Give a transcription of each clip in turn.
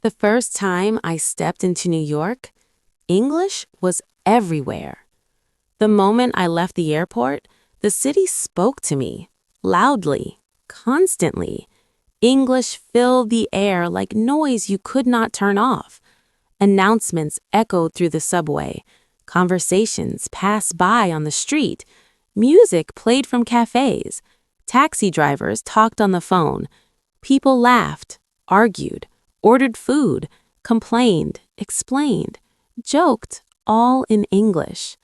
The first time I stepped into New York, English was everywhere. The moment I left the airport, the city spoke to me, loudly, constantly. English filled the air like noise you could not turn off. Announcements echoed through the subway. Conversations passed by on the street. Music played from cafés. Taxi drivers talked on the phone. People laughed, argued, ordered food, complained, explained, joked, all in English.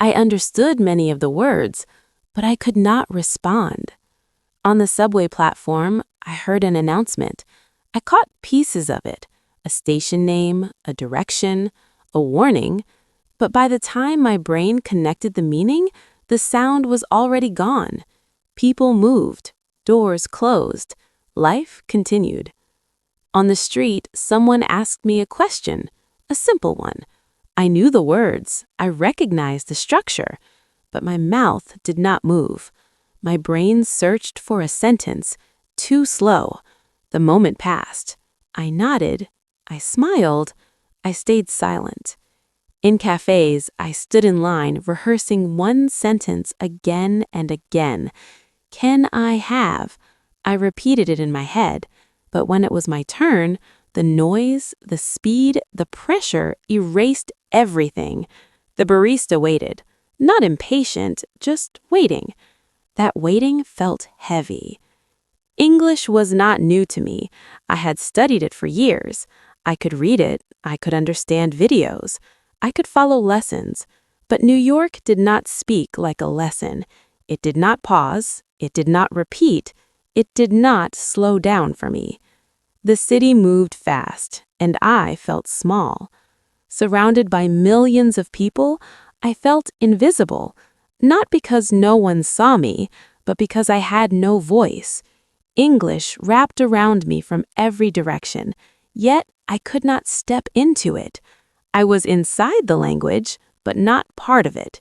I understood many of the words, but I could not respond. On the subway platform, I heard an announcement. I caught pieces of it, a station name, a direction, a warning, but by the time my brain connected the meaning, the sound was already gone. People moved, doors closed, life continued. On the street, someone asked me a question, a simple one. I knew the words, I recognized the structure, but my mouth did not move. My brain searched for a sentence, too slow. The moment passed. I nodded, I smiled, I stayed silent. In cafés, I stood in line rehearsing one sentence again and again. Can I have? I repeated it in my head, but when it was my turn, the noise, the speed, the pressure erased everything. The barista waited, not impatient, just waiting. That waiting felt heavy. English was not new to me. I had studied it for years. I could read it, I could understand videos, I could follow lessons. But New York did not speak like a lesson. It did not pause, it did not repeat, it did not slow down for me. The city moved fast, and I felt small. Surrounded by millions of people, I felt invisible, not because no one saw me, but because I had no voice. English wrapped around me from every direction, yet I could not step into it. I was inside the language, but not part of it.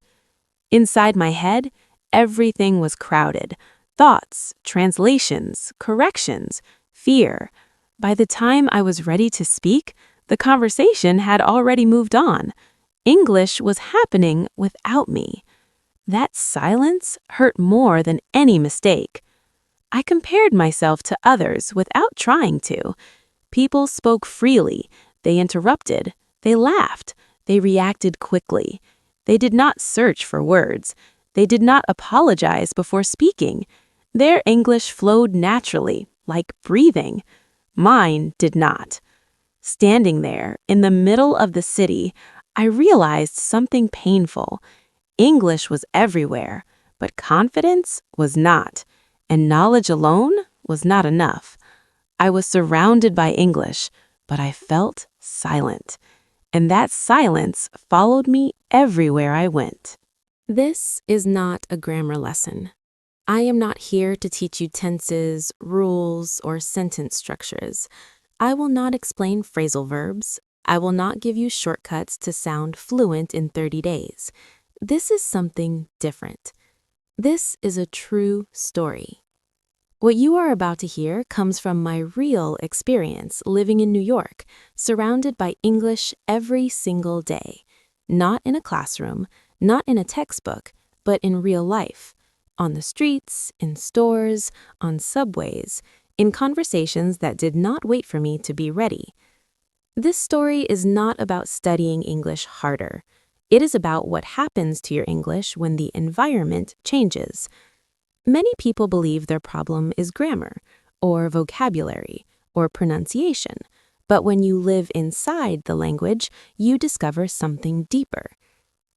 Inside my head, everything was crowded. Thoughts, translations, corrections, fear. By the time I was ready to speak, the conversation had already moved on. English was happening without me. That silence hurt more than any mistake. I compared myself to others without trying to. People spoke freely, they interrupted, they laughed, they reacted quickly. They did not search for words. They did not apologize before speaking. Their English flowed naturally, like breathing. Mine did not. Standing there, in the middle of the city, I realized something painful. English was everywhere, but confidence was not, and knowledge alone was not enough. I was surrounded by English, but I felt silent, and that silence followed me everywhere I went. This is not a grammar lesson. I am not here to teach you tenses, rules, or sentence structures. I will not explain phrasal verbs. I will not give you shortcuts to sound fluent in 30 days. This is something different. This is a true story. What you are about to hear comes from my real experience living in New York, surrounded by English every single day. Not in a classroom, not in a textbook, but in real life. On the streets, in stores, on subways, in conversations that did not wait for me to be ready. This story is not about studying English harder. It is about what happens to your English when the environment changes. Many people believe their problem is grammar, or vocabulary, or pronunciation, but when you live inside the language, you discover something deeper.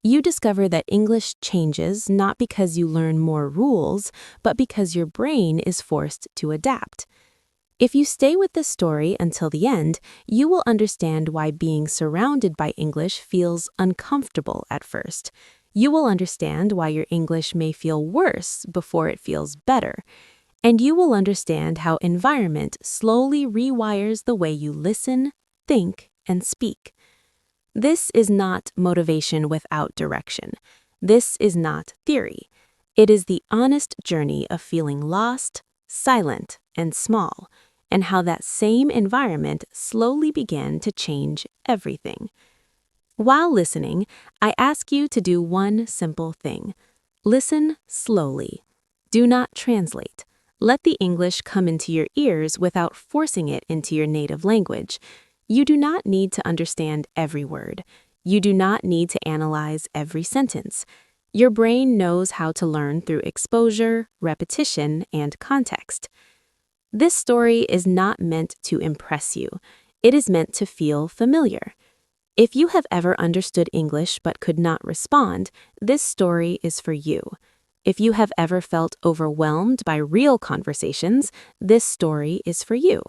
You discover that English changes not because you learn more rules, but because your brain is forced to adapt. If you stay with this story until the end, you will understand why being surrounded by English feels uncomfortable at first. You will understand why your English may feel worse before it feels better. And you will understand how environment slowly rewires the way you listen, think, and speak. This is not motivation without direction. This is not theory. It is the honest journey of feeling lost, silent, and small, and how that same environment slowly began to change everything. While listening, I ask you to do one simple thing. Listen slowly. Do not translate. Let the English come into your ears without forcing it into your native language. You do not need to understand every word. You do not need to analyze every sentence. Your brain knows how to learn through exposure, repetition, and context. This story is not meant to impress you. It is meant to feel familiar. If you have ever understood English but could not respond, this story is for you. If you have ever felt overwhelmed by real conversations, this story is for you.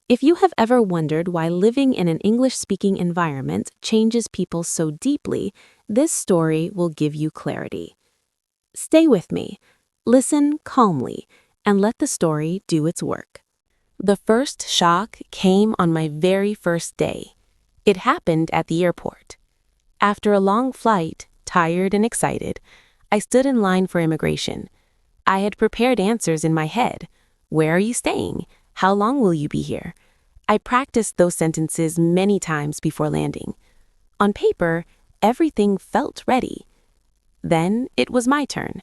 If you have ever wondered why living in an English-speaking environment changes people so deeply, this story will give you clarity. Stay with me, listen calmly, and let the story do its work. The first shock came on my very first day. It happened at the airport. After a long flight, tired and excited, I stood in line for immigration. I had prepared answers in my head. Where are you staying? How long will you be here? I practiced those sentences many times before landing. On paper, everything felt ready. Then it was my turn.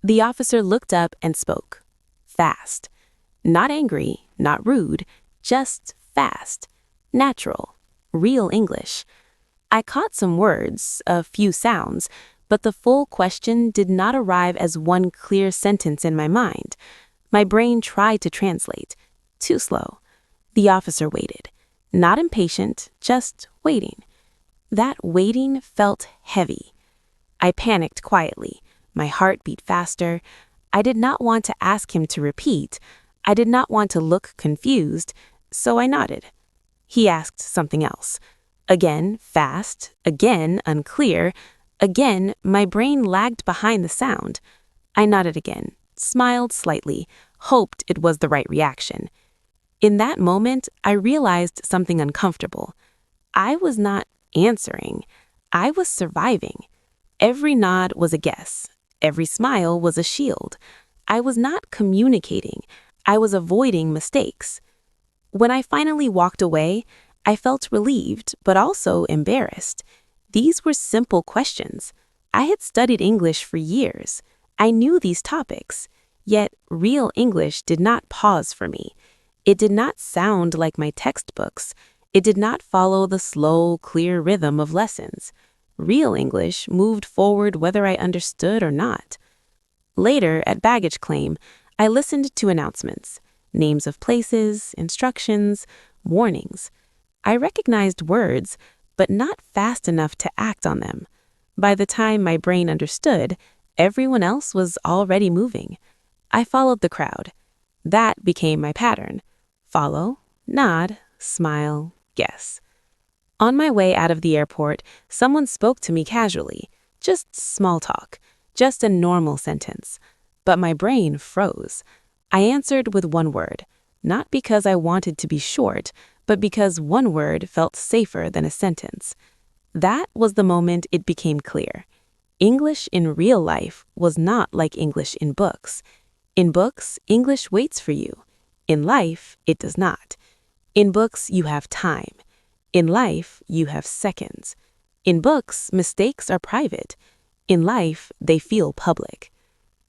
The officer looked up and spoke. Fast. Not angry, not rude, just fast. Natural. Real English. I caught some words, a few sounds, but the full question did not arrive as one clear sentence in my mind. My brain tried to translate. Too slow. The officer waited. Not impatient, just waiting. That waiting felt heavy. I panicked quietly. My heart beat faster. I did not want to ask him to repeat. I did not want to look confused, so I nodded. He asked something else. Again, fast. Again, unclear. Again, my brain lagged behind the sound. I nodded again, smiled slightly, hoped it was the right reaction. In that moment, I realized something uncomfortable. I was not answering. I was surviving. Every nod was a guess. Every smile was a shield. I was not communicating. I was avoiding mistakes. When I finally walked away, I felt relieved, but also embarrassed. These were simple questions. I had studied English for years. I knew these topics. Yet, real English did not pause for me. It did not sound like my textbooks. It did not follow the slow, clear rhythm of lessons. Real English moved forward whether I understood or not. Later, at baggage claim, I listened to announcements, names of places, instructions, warnings. I recognized words, but not fast enough to act on them. By the time my brain understood, everyone else was already moving. I followed the crowd. That became my pattern. Follow, nod, smile, guess. On my way out of the airport, someone spoke to me casually. Just small talk, just a normal sentence. But my brain froze. I answered with one word, not because I wanted to be short, but because one word felt safer than a sentence. That was the moment it became clear. English in real life was not like English in books. In books, English waits for you. In life, it does not. In books, you have time. In life, you have seconds. In books, mistakes are private. In life, they feel public.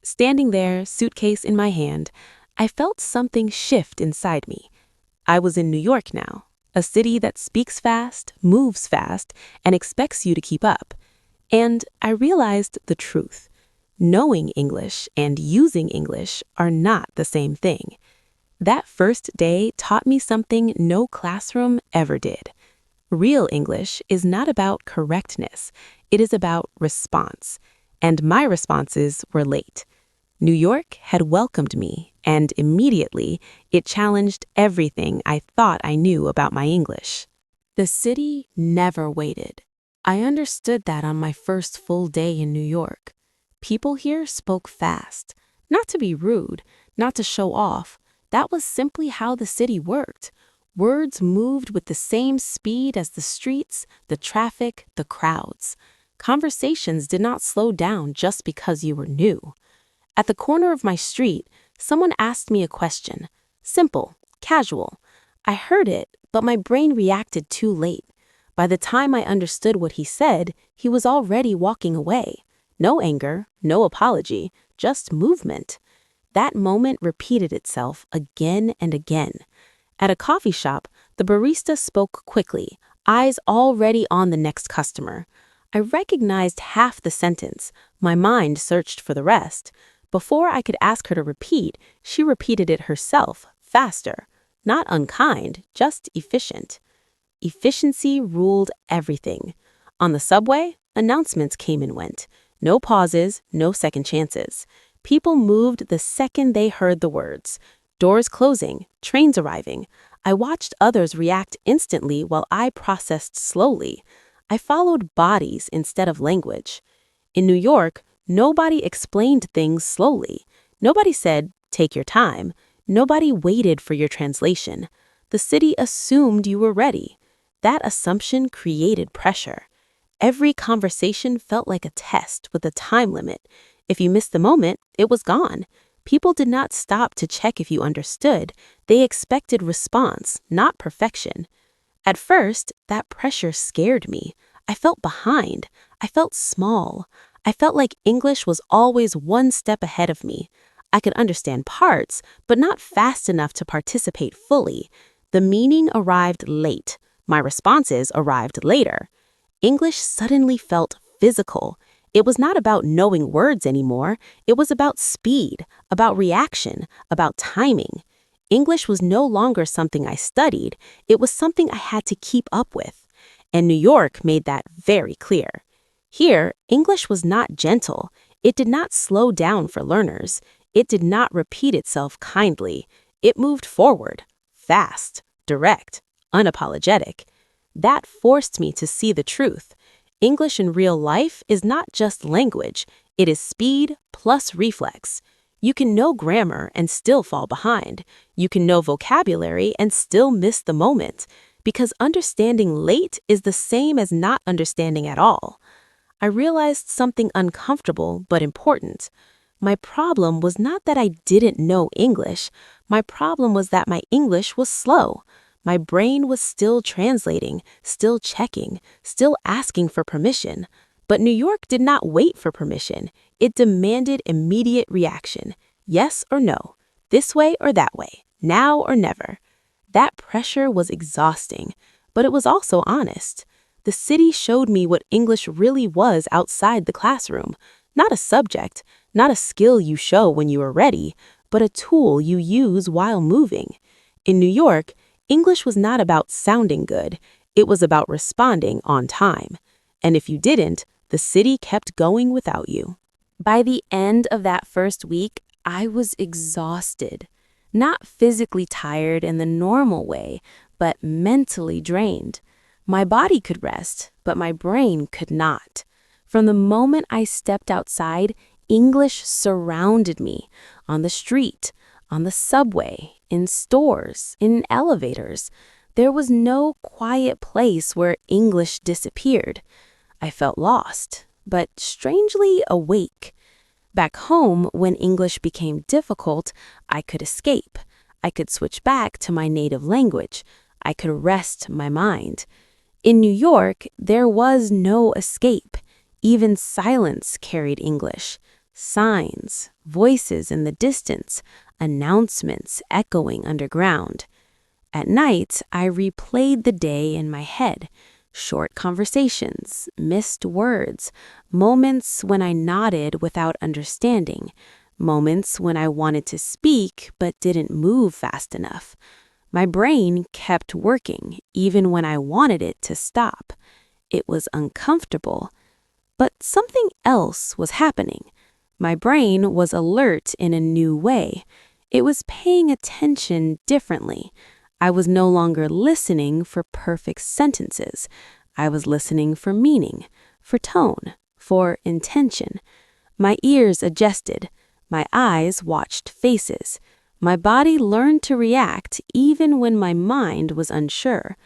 Standing there, suitcase in my hand, I felt something shift inside me. I was in New York now, a city that speaks fast, moves fast, and expects you to keep up. And I realized the truth. Knowing English and using English are not the same thing. That first day taught me something no classroom ever did. Real English is not about correctness. It is about response. And my responses were late. New York had welcomed me, and immediately it challenged everything I thought I knew about my English. The city never waited. I understood that on my first full day in New York. People here spoke fast, not to be rude, not to show off. That was simply how the city worked. Words moved with the same speed as the streets, the traffic, the crowds. Conversations did not slow down just because you were new. At the corner of my street, someone asked me a question. Simple, casual. I heard it, but my brain reacted too late. By the time I understood what he said, he was already walking away. No anger, no apology, just movement. That moment repeated itself again and again. At a coffee shop, the barista spoke quickly, eyes already on the next customer. I recognized half the sentence. My mind searched for the rest. Before I could ask her to repeat, she repeated it herself, faster. Not unkind, just efficient. Efficiency ruled everything. On the subway, announcements came and went. No pauses, no second chances. People moved the second they heard the words. Doors closing, trains arriving. I watched others react instantly while I processed slowly. I followed bodies instead of language. In New York, nobody explained things slowly. Nobody said, "Take your time." Nobody waited for your translation. The city assumed you were ready. That assumption created pressure. Every conversation felt like a test with a time limit. If you missed the moment, it was gone. People did not stop to check if you understood. They expected response, not perfection. At first, that pressure scared me. I felt behind. I felt small. I felt like English was always one step ahead of me. I could understand parts, but not fast enough to participate fully. The meaning arrived late. My responses arrived later. English suddenly felt physical. It was not about knowing words anymore. It was about speed, about reaction, about timing. English was no longer something I studied. It was something I had to keep up with. And New York made that very clear. Here, English was not gentle. It did not slow down for learners. It did not repeat itself kindly. It moved forward, fast, direct, unapologetic. That forced me to see the truth. English in real life is not just language. It is speed plus reflex. You can know grammar and still fall behind. You can know vocabulary and still miss the moment. Because understanding late is the same as not understanding at all. I realized something uncomfortable but important. My problem was not that I didn't know English. My problem was that my English was slow. My brain was still translating, still checking, still asking for permission. But New York did not wait for permission. It demanded immediate reaction. Yes or no. This way or that way. Now or never. That pressure was exhausting, but it was also honest. The city showed me what English really was outside the classroom. Not a subject, not a skill you show when you are ready, but a tool you use while moving. In New York, English was not about sounding good. It was about responding on time. And if you didn't, the city kept going without you. By the end of that first week, I was exhausted. Not physically tired in the normal way, but mentally drained. My body could rest, but my brain could not. From the moment I stepped outside, English surrounded me. On the street, on the subway, in stores, in elevators. There was no quiet place where English disappeared. I felt lost, but strangely awake. Back home, when English became difficult, I could escape. I could switch back to my native language. I could rest my mind. In New York, there was no escape. Even silence carried English. Signs, voices in the distance, announcements echoing underground. At night, I replayed the day in my head. Short conversations, missed words, moments when I nodded without understanding, moments when I wanted to speak but didn't move fast enough. My brain kept working even when I wanted it to stop. It was uncomfortable, but something else was happening. My brain was alert in a new way. It was paying attention differently. I was no longer listening for perfect sentences. I was listening for meaning, for tone, for intention. My ears adjusted. My eyes watched faces. My body learned to react even when my mind was unsure.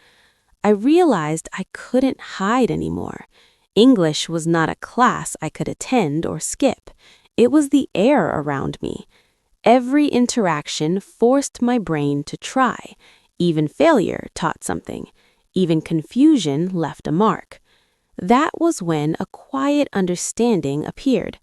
I realized I couldn't hide anymore. English was not a class I could attend or skip. It was the air around me. Every interaction forced my brain to try. Even failure taught something. Even confusion left a mark. That was when a quiet understanding appeared.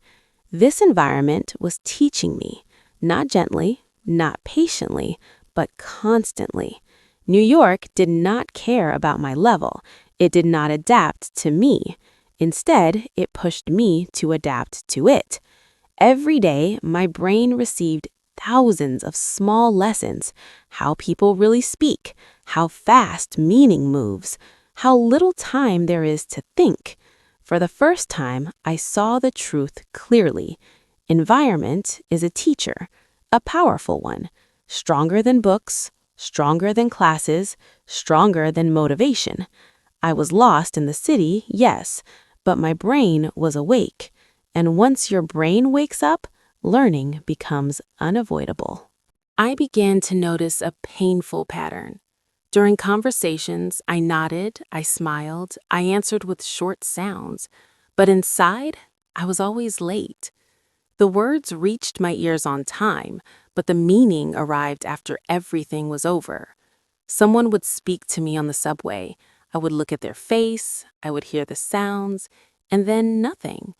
This environment was teaching me, not gently, not patiently, but constantly. New York did not care about my level. It did not adapt to me. Instead, it pushed me to adapt to it. Every day, my brain received thousands of small lessons: how people really speak, how fast meaning moves, how little time there is to think. For the first time, I saw the truth clearly. Environment is a teacher, a powerful one, stronger than books, stronger than classes, stronger than motivation. I was lost in the city, yes, but my brain was awake. And once your brain wakes up, learning becomes unavoidable. I began to notice a painful pattern. During conversations, I nodded, I smiled, I answered with short sounds, but inside, I was always late. The words reached my ears on time, but the meaning arrived after everything was over. Someone would speak to me on the subway. I would look at their face, I would hear the sounds, and then nothing.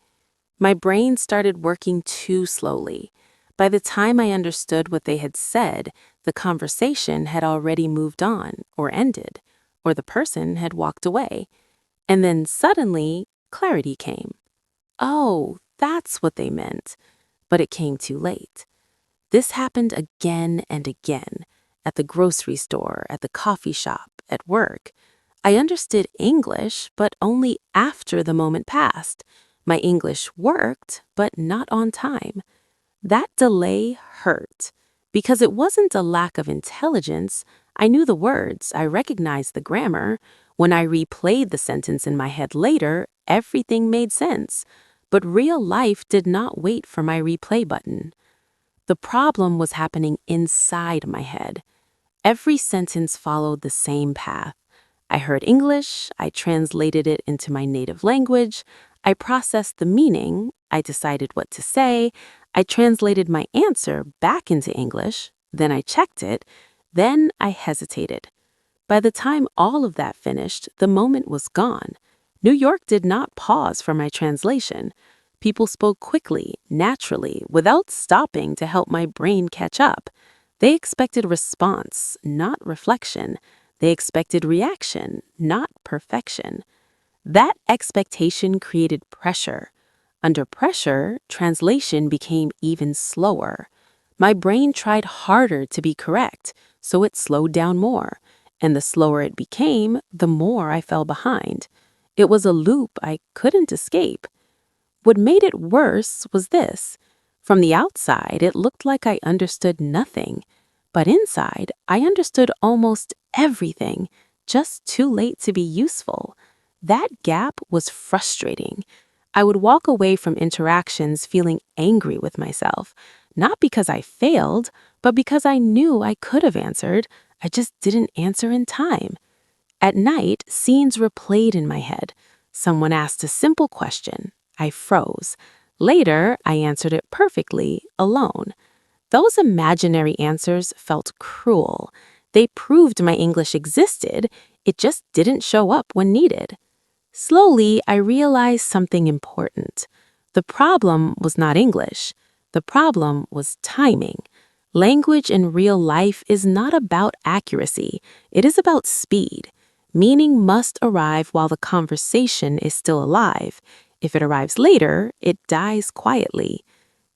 My brain started working too slowly. By the time I understood what they had said, the conversation had already moved on or ended, or the person had walked away. And then suddenly, clarity came. Oh, that's what they meant. But it came too late. This happened again and again, at the grocery store, at the coffee shop, at work. I understood English, but only after the moment passed. My English worked, but not on time. That delay hurt. Because it wasn't a lack of intelligence. I knew the words, I recognized the grammar. When I replayed the sentence in my head later, everything made sense. But real life did not wait for my replay button. The problem was happening inside my head. Every sentence followed the same path. I heard English, I translated it into my native language, I processed the meaning, I decided what to say, I translated my answer back into English, then I checked it, then I hesitated. By the time all of that finished, the moment was gone. New York did not pause for my translation. People spoke quickly, naturally, without stopping to help my brain catch up. They expected response, not reflection. They expected reaction, not perfection. That expectation created pressure. Under pressure, translation became even slower. My brain tried harder to be correct, so it slowed down more. And the slower it became, the more I fell behind. It was a loop I couldn't escape. What made it worse was this. From the outside, it looked like I understood nothing. But inside, I understood almost everything, just too late to be useful. That gap was frustrating. I would walk away from interactions feeling angry with myself, not because I failed, but because I knew I could have answered. I just didn't answer in time. At night, scenes replayed in my head. Someone asked a simple question. I froze. Later, I answered it perfectly, alone. Those imaginary answers felt cruel. They proved my English existed, it just didn't show up when needed. Slowly, I realized something important. The problem was not English. The problem was timing. Language in real life is not about accuracy. It is about speed. Meaning must arrive while the conversation is still alive. If it arrives later, it dies quietly.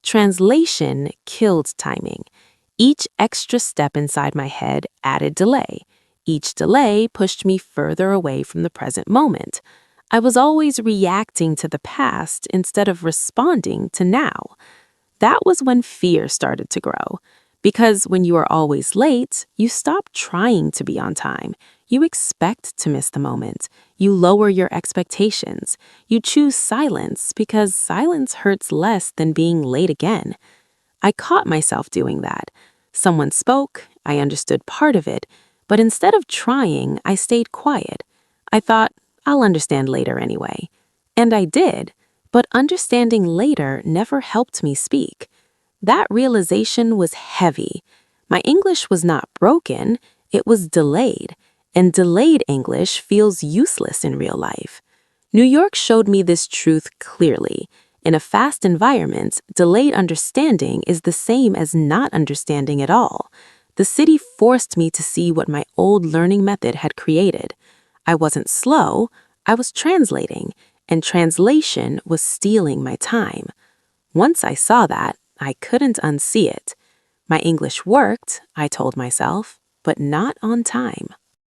Translation killed timing. Each extra step inside my head added delay. Each delay pushed me further away from the present moment. I was always reacting to the past instead of responding to now. That was when fear started to grow. Because when you are always late, you stop trying to be on time. You expect to miss the moment. You lower your expectations. You choose silence because silence hurts less than being late again. I caught myself doing that. Someone spoke, I understood part of it, but instead of trying, I stayed quiet. I thought, I'll understand later anyway. And I did, but understanding later never helped me speak. That realization was heavy. My English was not broken, it was delayed, and delayed English feels useless in real life. New York showed me this truth clearly. In a fast environment, delayed understanding is the same as not understanding at all. The city forced me to see what my old learning method had created. I wasn't slow, I was translating, and translation was stealing my time. Once I saw that, I couldn't unsee it. My English worked, I told myself, but not on time.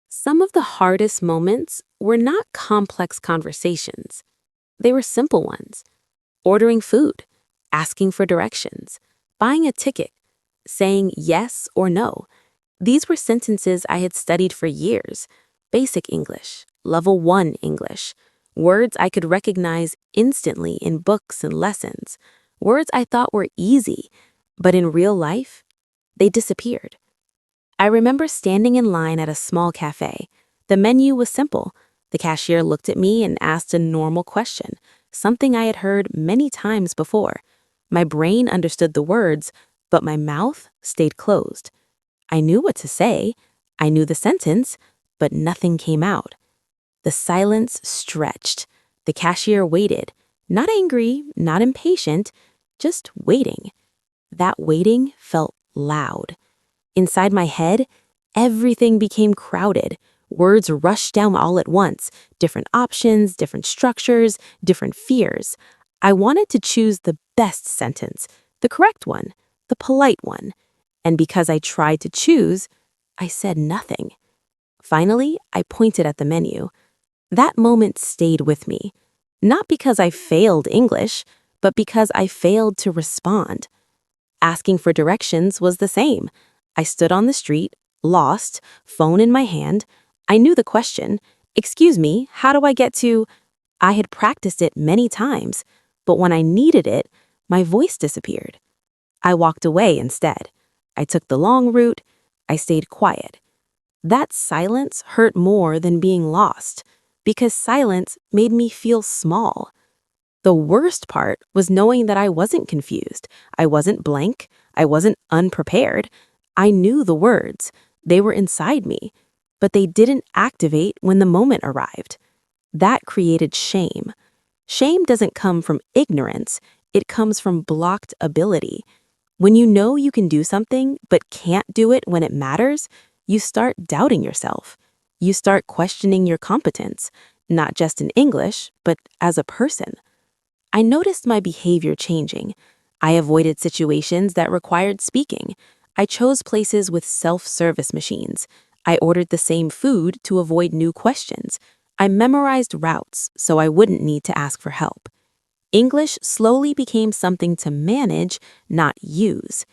Some of the hardest moments were not complex conversations. They were simple ones. Ordering food, asking for directions, buying a ticket, saying yes or no. These were sentences I had studied for years. Basic English, level 1 English, words I could recognize instantly in books and lessons, words I thought were easy, but in real life, they disappeared. I remember standing in line at a small cafe. The menu was simple. The cashier looked at me and asked a normal question, something I had heard many times before. My brain understood the words, but my mouth stayed closed. I knew what to say. I knew the sentence, but nothing came out. The silence stretched. The cashier waited, not angry, not impatient, just waiting. That waiting felt loud. Inside my head, everything became crowded. Words rushed down all at once, different options, different structures, different fears. I wanted to choose the best sentence, the correct one, the polite one. And because I tried to choose, I said nothing. Finally, I pointed at the menu. That moment stayed with me, not because I failed English, but because I failed to respond. Asking for directions was the same. I stood on the street, lost, phone in my hand. I knew the question, "Excuse me, how do I get to—" I had practiced it many times, but when I needed it, my voice disappeared. I walked away instead. I took the long route. I stayed quiet. That silence hurt more than being lost, because silence made me feel small. The worst part was knowing that I wasn't confused. I wasn't blank. I wasn't unprepared. I knew the words. They were inside me, but they didn't activate when the moment arrived. That created shame. Shame doesn't come from ignorance. It comes from blocked ability. When you know you can do something but can't do it when it matters, you start doubting yourself. You start questioning your competence, not just in English, but as a person. I noticed my behavior changing. I avoided situations that required speaking. I chose places with self-service machines. I ordered the same food to avoid new questions. I memorized routes so I wouldn't need to ask for help. English slowly became something to manage, not use.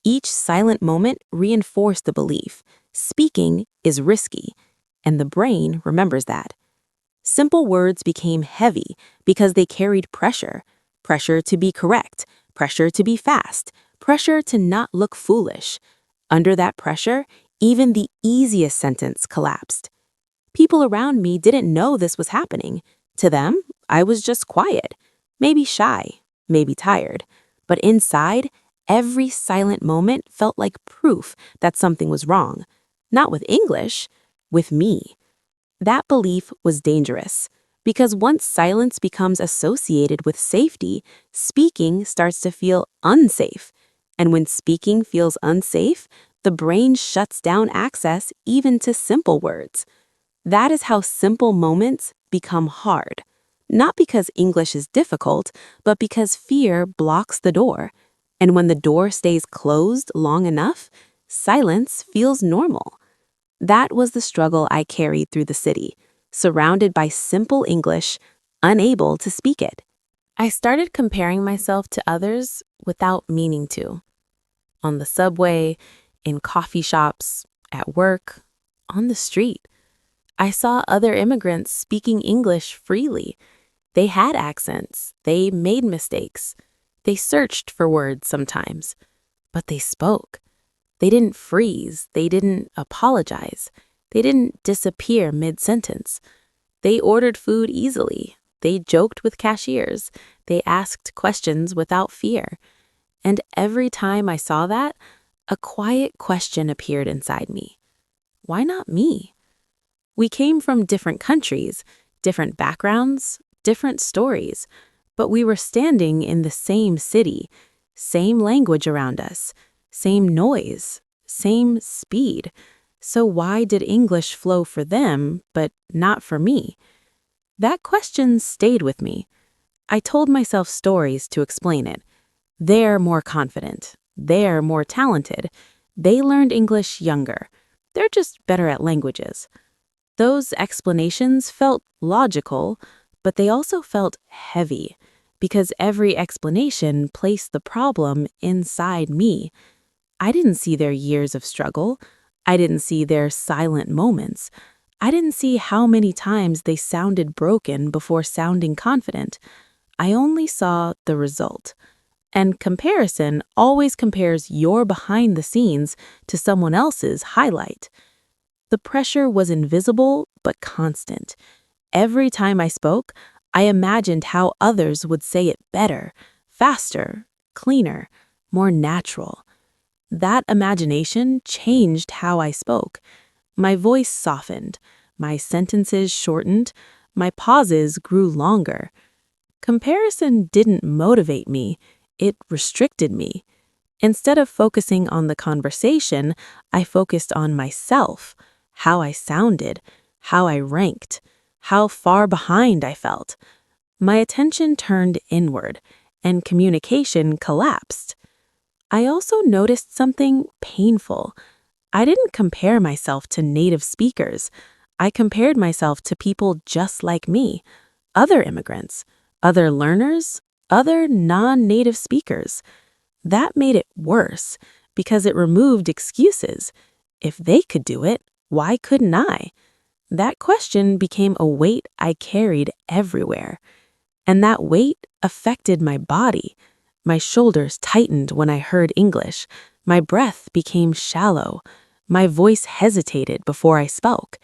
Each silent moment reinforced the belief: speaking is risky, and the brain remembers that. Simple words became heavy because they carried pressure. Pressure to be correct, pressure to be fast, pressure to not look foolish. Under that pressure, even the easiest sentence collapsed. People around me didn't know this was happening. To them, I was just quiet, maybe shy, maybe tired. But inside, every silent moment felt like proof that something was wrong. Not with English, with me. That belief was dangerous, because once silence becomes associated with safety, speaking starts to feel unsafe. And when speaking feels unsafe, the brain shuts down access even to simple words. That is how simple moments become hard. Not because English is difficult, but because fear blocks the door. And when the door stays closed long enough, silence feels normal. That was the struggle I carried through the city, surrounded by simple English, unable to speak it. I started comparing myself to others without meaning to. On the subway, in coffee shops, at work, on the street. I saw other immigrants speaking English freely. They had accents, they made mistakes, they searched for words sometimes, but they spoke. They didn't freeze, they didn't apologize, they didn't disappear mid-sentence. They ordered food easily, they joked with cashiers, they asked questions without fear. And every time I saw that, a quiet question appeared inside me. Why not me? We came from different countries, different backgrounds, different stories, but we were standing in the same city, same language around us, same noise, same speed. So why did English flow for them, but not for me? That question stayed with me. I told myself stories to explain it. They're more confident. They're more talented. They learned English younger. They're just better at languages. Those explanations felt logical, but they also felt heavy, because every explanation placed the problem inside me. I didn't see their years of struggle. I didn't see their silent moments. I didn't see how many times they sounded broken before sounding confident. I only saw the result. And comparison always compares your behind the scenes to someone else's highlight. The pressure was invisible but constant. Every time I spoke, I imagined how others would say it better, faster, cleaner, more natural. That imagination changed how I spoke. My voice softened, my sentences shortened, my pauses grew longer. Comparison didn't motivate me, it restricted me. Instead of focusing on the conversation, I focused on myself, how I sounded, how I ranked, how far behind I felt. My attention turned inward, and communication collapsed. I also noticed something painful. I didn't compare myself to native speakers. I compared myself to people just like me, other immigrants, other learners, other non-native speakers. That made it worse because it removed excuses. If they could do it, why couldn't I? That question became a weight I carried everywhere. And that weight affected my body. My shoulders tightened when I heard English. My breath became shallow. My voice hesitated before I spoke.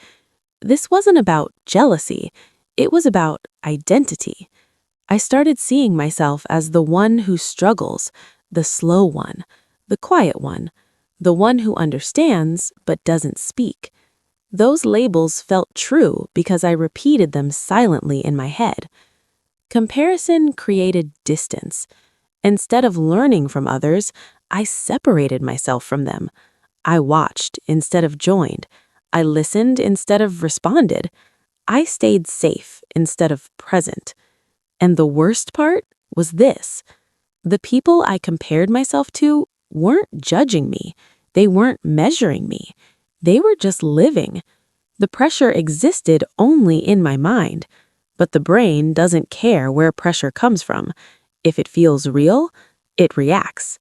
This wasn't about jealousy. It was about identity. I started seeing myself as the one who struggles, the slow one, the quiet one, the one who understands but doesn't speak. Those labels felt true because I repeated them silently in my head. Comparison created distance. Instead of learning from others, I separated myself from them. I watched instead of joined. I listened instead of responded. I stayed safe instead of present. And the worst part was this. The people I compared myself to weren't judging me. They weren't measuring me. They were just living. The pressure existed only in my mind. But the brain doesn't care where pressure comes from. If it feels real, it reacts.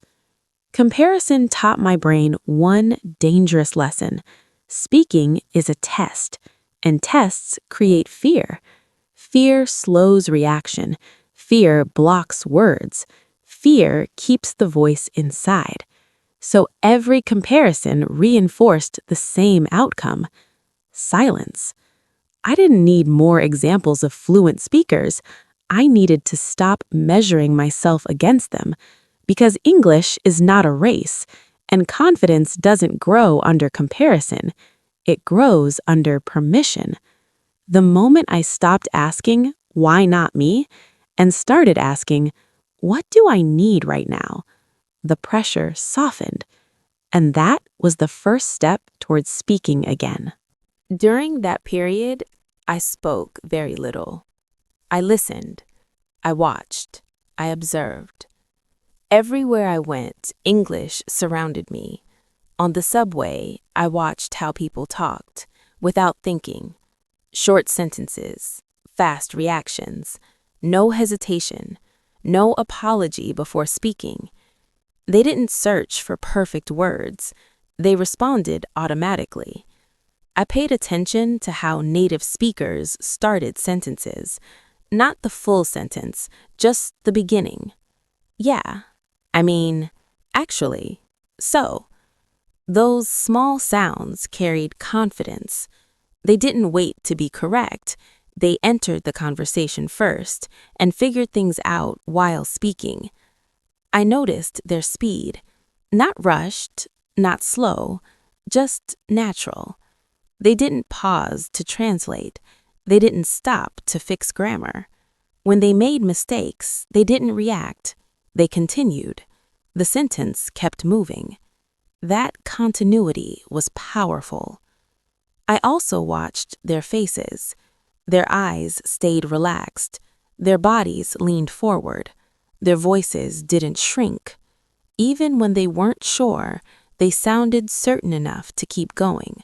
Comparison taught my brain one dangerous lesson. Speaking is a test, and tests create fear. Fear slows reaction. Fear blocks words. Fear keeps the voice inside. So every comparison reinforced the same outcome: silence. I didn't need more examples of fluent speakers. I needed to stop measuring myself against them, because English is not a race, and confidence doesn't grow under comparison. It grows under permission. The moment I stopped asking, "Why not me?" and started asking, "What do I need right now?" the pressure softened. And that was the first step towards speaking again. During that period, I spoke very little. I listened. I watched. I observed. Everywhere I went, English surrounded me. On the subway, I watched how people talked, without thinking. Short sentences, fast reactions, no hesitation, no apology before speaking. They didn't search for perfect words. They responded automatically. I paid attention to how native speakers started sentences. Not the full sentence, just the beginning. Yeah, I mean, actually, so. Those small sounds carried confidence. They didn't wait to be correct. They entered the conversation first and figured things out while speaking. I noticed their speed. Not rushed, not slow, just natural. They didn't pause to translate. They didn't stop to fix grammar. When they made mistakes, they didn't react. They continued. The sentence kept moving. That continuity was powerful. I also watched their faces. Their eyes stayed relaxed. Their bodies leaned forward. Their voices didn't shrink. Even when they weren't sure, they sounded certain enough to keep going.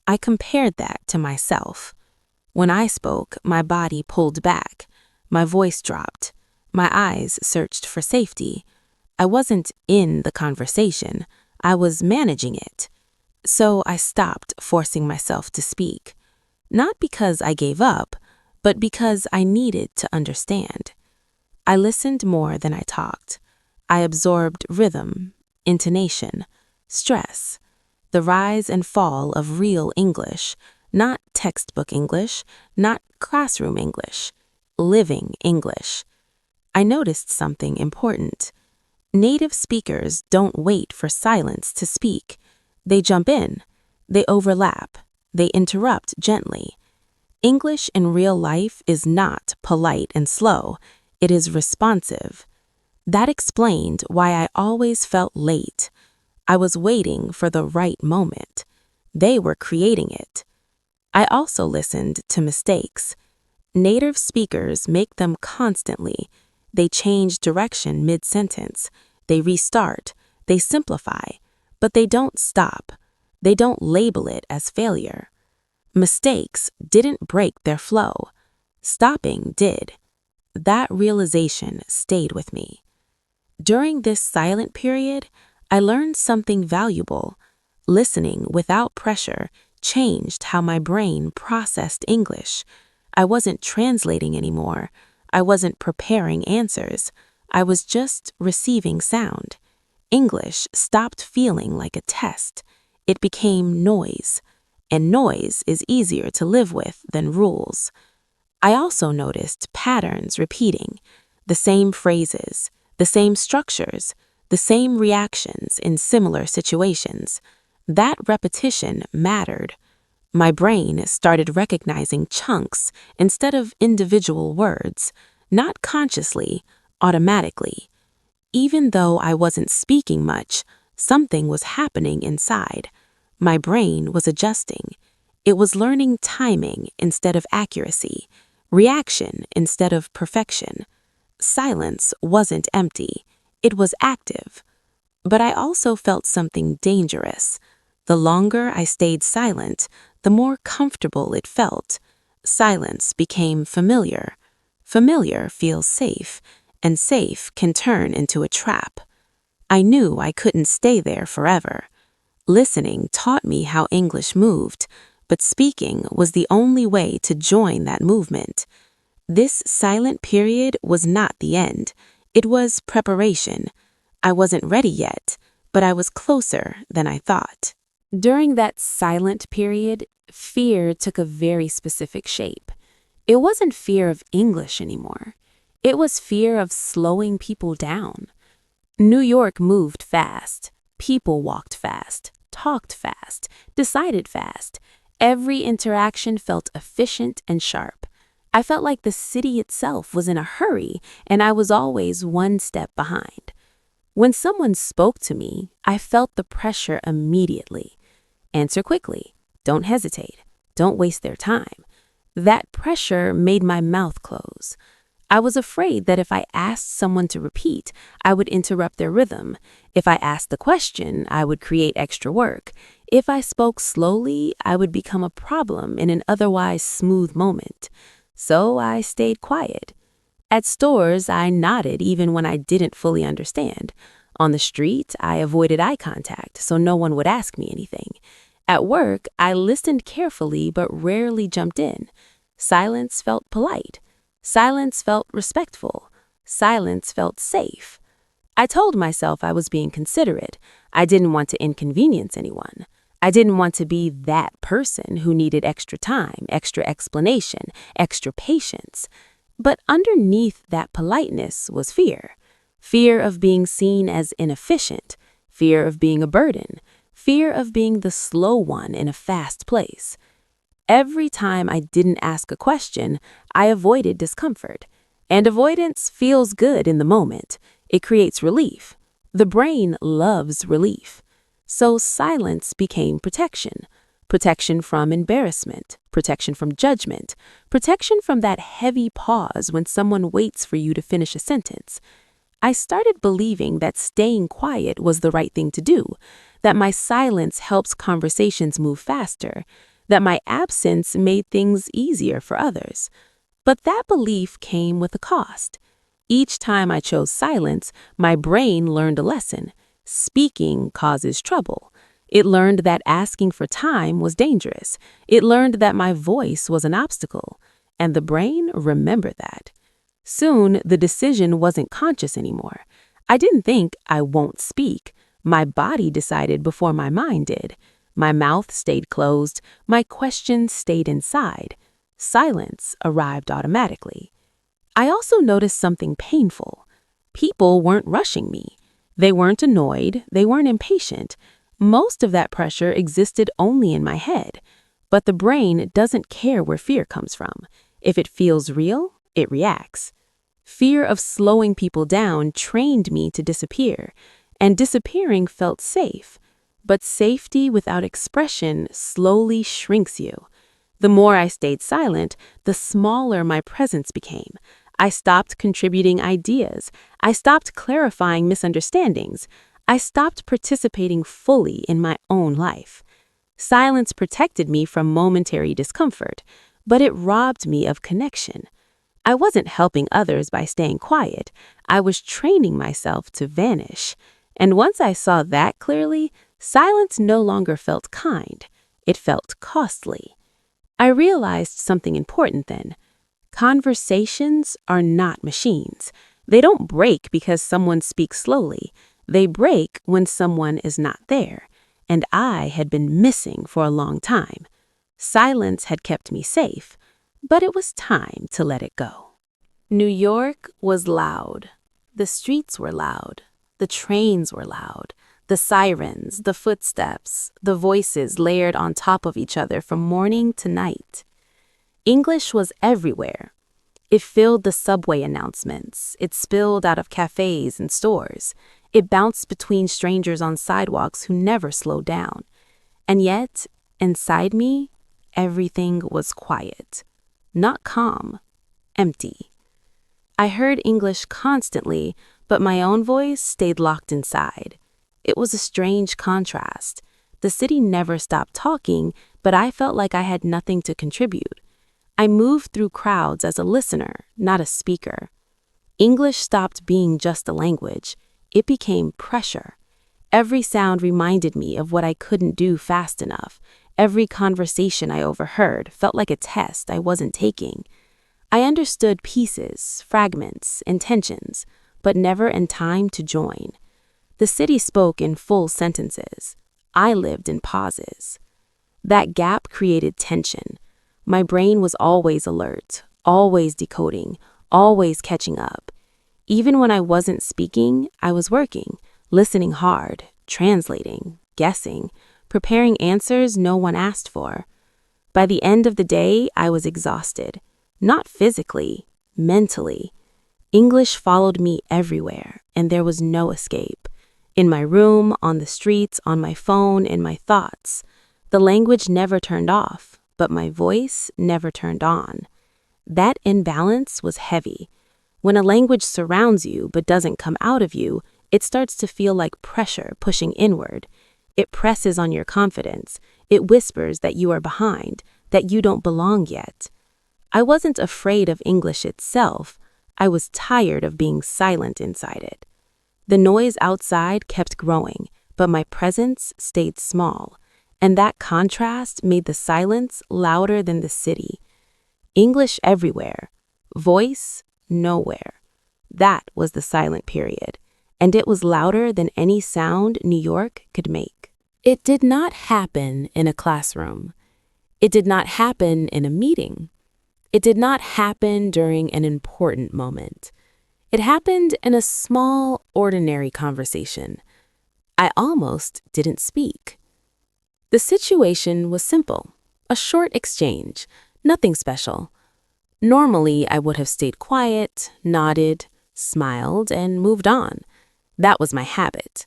I compared that to myself. When I spoke, my body pulled back. My voice dropped. My eyes searched for safety. I wasn't in the conversation. I was managing it. So I stopped forcing myself to speak. Not because I gave up, but because I needed to understand. I listened more than I talked. I absorbed rhythm, intonation, stress, the rise and fall of real English, not textbook English, not classroom English, living English. I noticed something important. Native speakers don't wait for silence to speak. They jump in. They overlap. They interrupt gently. English in real life is not polite and slow. It is responsive. That explained why I always felt late. I was waiting for the right moment. They were creating it. I also listened to mistakes. Native speakers make them constantly. They change direction mid-sentence. They restart. They simplify. But they don't stop. They don't label it as failure. Mistakes didn't break their flow. Stopping did. That realization stayed with me. During this silent period, I learned something valuable. Listening without pressure changed how my brain processed English. I wasn't translating anymore. I wasn't preparing answers. I was just receiving sound. English stopped feeling like a test. It became noise, and noise is easier to live with than rules. I also noticed patterns repeating, the same phrases, the same structures, the same reactions in similar situations. That repetition mattered. My brain started recognizing chunks instead of individual words, not consciously, automatically. Even though I wasn't speaking much, something was happening inside. My brain was adjusting. It was learning timing instead of accuracy, reaction instead of perfection. Silence wasn't empty. It was active. But I also felt something dangerous. The longer I stayed silent, the more comfortable it felt. Silence became familiar. Familiar feels safe, and safe can turn into a trap. I knew I couldn't stay there forever. Listening taught me how English moved, but speaking was the only way to join that movement. This silent period was not the end. It was preparation. I wasn't ready yet, but I was closer than I thought. During that silent period, fear took a very specific shape. It wasn't fear of English anymore. It was fear of slowing people down. New York moved fast. People walked fast, talked fast, decided fast. Every interaction felt efficient and sharp. I felt like the city itself was in a hurry, and I was always one step behind. When someone spoke to me, I felt the pressure immediately. Answer quickly. Don't hesitate. Don't waste their time. That pressure made my mouth close. I was afraid that if I asked someone to repeat, I would interrupt their rhythm. If I asked the question, I would create extra work. If I spoke slowly, I would become a problem in an otherwise smooth moment. So I stayed quiet. At stores, I nodded even when I didn't fully understand. On the street, I avoided eye contact so no one would ask me anything. At work, I listened carefully but rarely jumped in. Silence felt polite. Silence felt respectful. Silence felt safe. I told myself I was being considerate. I didn't want to inconvenience anyone. I didn't want to be that person who needed extra time, extra explanation, extra patience. But underneath that politeness was fear. Fear of being seen as inefficient, fear of being a burden, fear of being the slow one in a fast place. Every time I didn't ask a question, I avoided discomfort. And avoidance feels good in the moment. It creates relief. The brain loves relief. So silence became protection. Protection from embarrassment, protection from judgment, protection from that heavy pause when someone waits for you to finish a sentence. I started believing that staying quiet was the right thing to do, that my silence helps conversations move faster, that my absence made things easier for others. But that belief came with a cost. Each time I chose silence, my brain learned a lesson. Speaking causes trouble. It learned that asking for time was dangerous. It learned that my voice was an obstacle. And the brain remembered that. Soon, the decision wasn't conscious anymore. I didn't think I won't speak. My body decided before my mind did. My mouth stayed closed. My questions stayed inside. Silence arrived automatically. I also noticed something painful. People weren't rushing me. They weren't annoyed. They weren't impatient. Most of that pressure existed only in my head. But the brain doesn't care where fear comes from. If it feels real, it reacts. Fear of slowing people down trained me to disappear, and disappearing felt safe. But safety without expression slowly shrinks you. The more I stayed silent, the smaller my presence became. I stopped contributing ideas. I stopped clarifying misunderstandings. I stopped participating fully in my own life. Silence protected me from momentary discomfort, but it robbed me of connection. I wasn't helping others by staying quiet. I was training myself to vanish. And once I saw that clearly, silence no longer felt kind. It felt costly. I realized something important then. Conversations are not machines. They don't break because someone speaks slowly. They break when someone is not there. And I had been missing for a long time. Silence had kept me safe, but it was time to let it go. New York was loud. The streets were loud. The trains were loud. The sirens, the footsteps, the voices layered on top of each other from morning to night. English was everywhere. It filled the subway announcements. It spilled out of cafés and stores. It bounced between strangers on sidewalks who never slowed down. And yet, inside me, everything was quiet. Not calm, empty. I heard English constantly, but my own voice stayed locked inside. It was a strange contrast. The city never stopped talking, but I felt like I had nothing to contribute. I moved through crowds as a listener, not a speaker. English stopped being just a language. It became pressure. Every sound reminded me of what I couldn't do fast enough. Every conversation I overheard felt like a test I wasn't taking. I understood pieces, fragments, intentions, but never in time to join. The city spoke in full sentences. I lived in pauses. That gap created tension. My brain was always alert, always decoding, always catching up. Even when I wasn't speaking, I was working, listening hard, translating, guessing, preparing answers no one asked for. By the end of the day, I was exhausted. Not physically, mentally. English followed me everywhere, and there was no escape. In my room, on the streets, on my phone, in my thoughts. The language never turned off, but my voice never turned on. That imbalance was heavy. When a language surrounds you but doesn't come out of you, it starts to feel like pressure pushing inward. It presses on your confidence. It whispers that you are behind, that you don't belong yet. I wasn't afraid of English itself. I was tired of being silent inside it. The noise outside kept growing, but my presence stayed small, and that contrast made the silence louder than the city. English everywhere, voice nowhere. That was the silent period, and it was louder than any sound New York could make. It did not happen in a classroom. It did not happen in a meeting. It did not happen during an important moment. It happened in a small, ordinary conversation. I almost didn't speak. The situation was simple, a short exchange, nothing special. Normally, I would have stayed quiet, nodded, smiled, and moved on. That was my habit.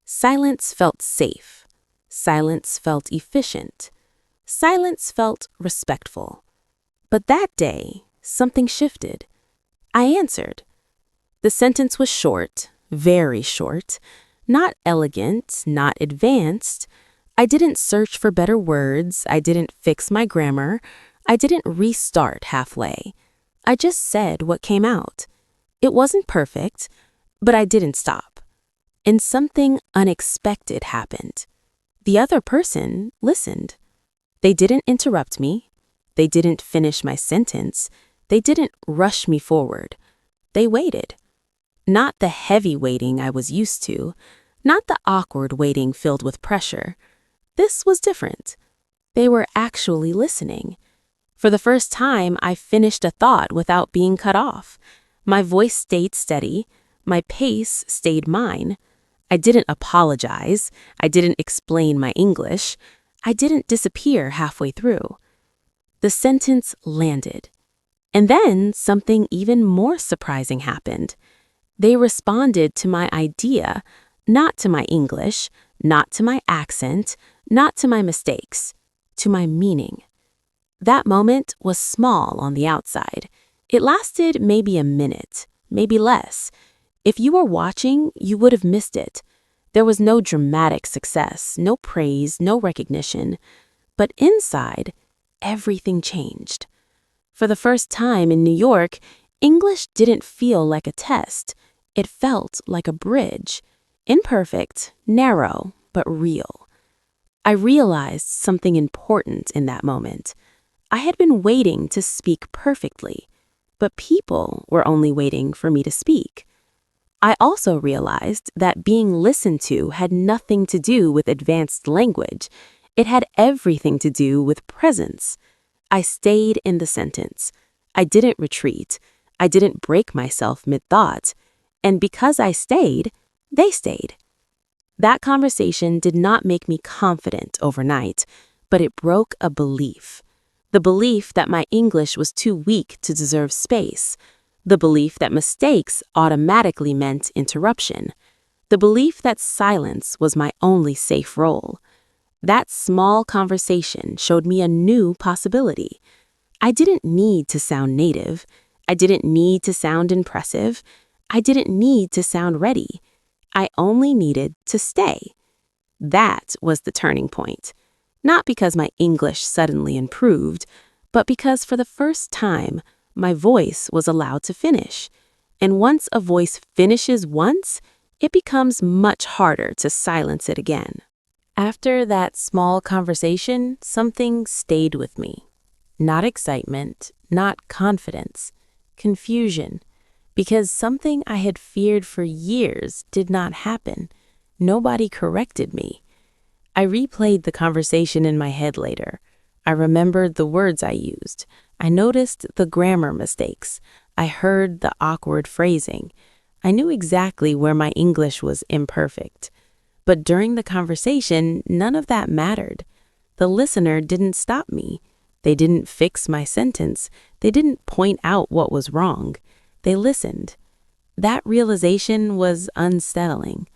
Silence felt safe. Silence felt efficient. Silence felt respectful. But that day, something shifted. I answered. The sentence was short, very short, not elegant, not advanced. I didn't search for better words. I didn't fix my grammar. I didn't restart halfway. I just said what came out. It wasn't perfect, but I didn't stop. And something unexpected happened. The other person listened. They didn't interrupt me. They didn't finish my sentence. They didn't rush me forward. They waited. Not the heavy waiting I was used to, not the awkward waiting filled with pressure. This was different. They were actually listening. For the first time, I finished a thought without being cut off. My voice stayed steady. My pace stayed mine. I didn't apologize. I didn't explain my English. I didn't disappear halfway through. The sentence landed. And then something even more surprising happened. They responded to my idea, not to my English, not to my accent, not to my mistakes, to my meaning. That moment was small on the outside. It lasted maybe a minute, maybe less. If you were watching, you would have missed it. There was no dramatic success, no praise, no recognition. But inside, everything changed. For the first time in New York, English didn't feel like a test. It felt like a bridge. Imperfect, narrow, but real. I realized something important in that moment. I had been waiting to speak perfectly, but people were only waiting for me to speak. I also realized that being listened to had nothing to do with advanced language. It had everything to do with presence. I stayed in the sentence. I didn't retreat. I didn't break myself mid-thought. And because I stayed, they stayed. That conversation did not make me confident overnight, but it broke a belief. The belief that my English was too weak to deserve space. The belief that mistakes automatically meant interruption. The belief that silence was my only safe role. That small conversation showed me a new possibility. I didn't need to sound native. I didn't need to sound impressive. I didn't need to sound ready. I only needed to stay. That was the turning point. Not because my English suddenly improved, but because for the first time, my voice was allowed to finish. And once a voice finishes once, it becomes much harder to silence it again. After that small conversation, something stayed with me. Not excitement, not confidence, confusion. Because something I had feared for years did not happen. Nobody corrected me. I replayed the conversation in my head later. I remembered the words I used. I noticed the grammar mistakes. I heard the awkward phrasing. I knew exactly where my English was imperfect. But during the conversation, none of that mattered. The listener didn't stop me. They didn't fix my sentence. They didn't point out what was wrong. They listened. That realization was unsettling.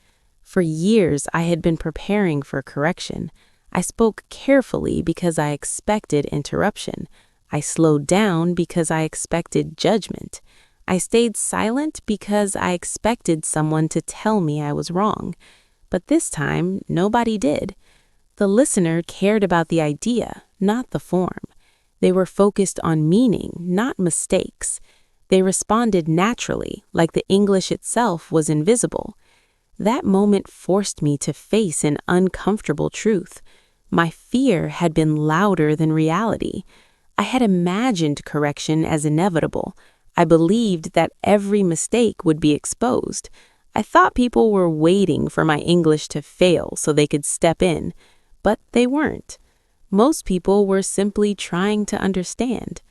For years, I had been preparing for correction. I spoke carefully because I expected interruption. I slowed down because I expected judgment. I stayed silent because I expected someone to tell me I was wrong. But this time, nobody did. The listener cared about the idea, not the form. They were focused on meaning, not mistakes. They responded naturally, like the English itself was invisible. That moment forced me to face an uncomfortable truth. My fear had been louder than reality. I had imagined correction as inevitable. I believed that every mistake would be exposed. I thought people were waiting for my English to fail so they could step in, but they weren't. Most people were simply trying to understand.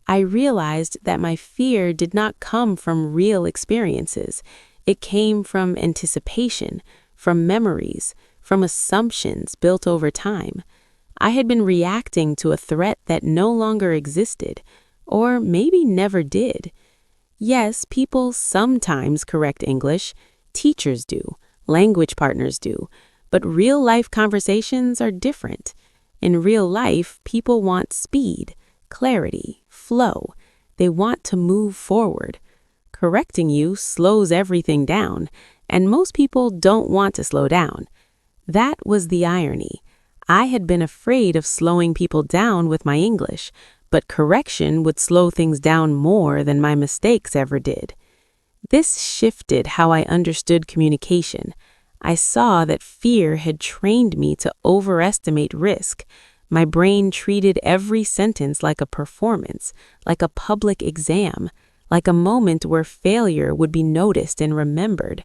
I realized that my fear did not come from real experiences. It came from anticipation, from memories, from assumptions built over time. I had been reacting to a threat that no longer existed, or maybe never did. Yes, people sometimes correct English. Teachers do, language partners do, but real-life conversations are different. In real life, people want speed, clarity, flow. They want to move forward. Correcting you slows everything down, and most people don't want to slow down. That was the irony. I had been afraid of slowing people down with my English, but correction would slow things down more than my mistakes ever did. This shifted how I understood communication. I saw that fear had trained me to overestimate risk. My brain treated every sentence like a performance, like a public exam, like a moment where failure would be noticed and remembered.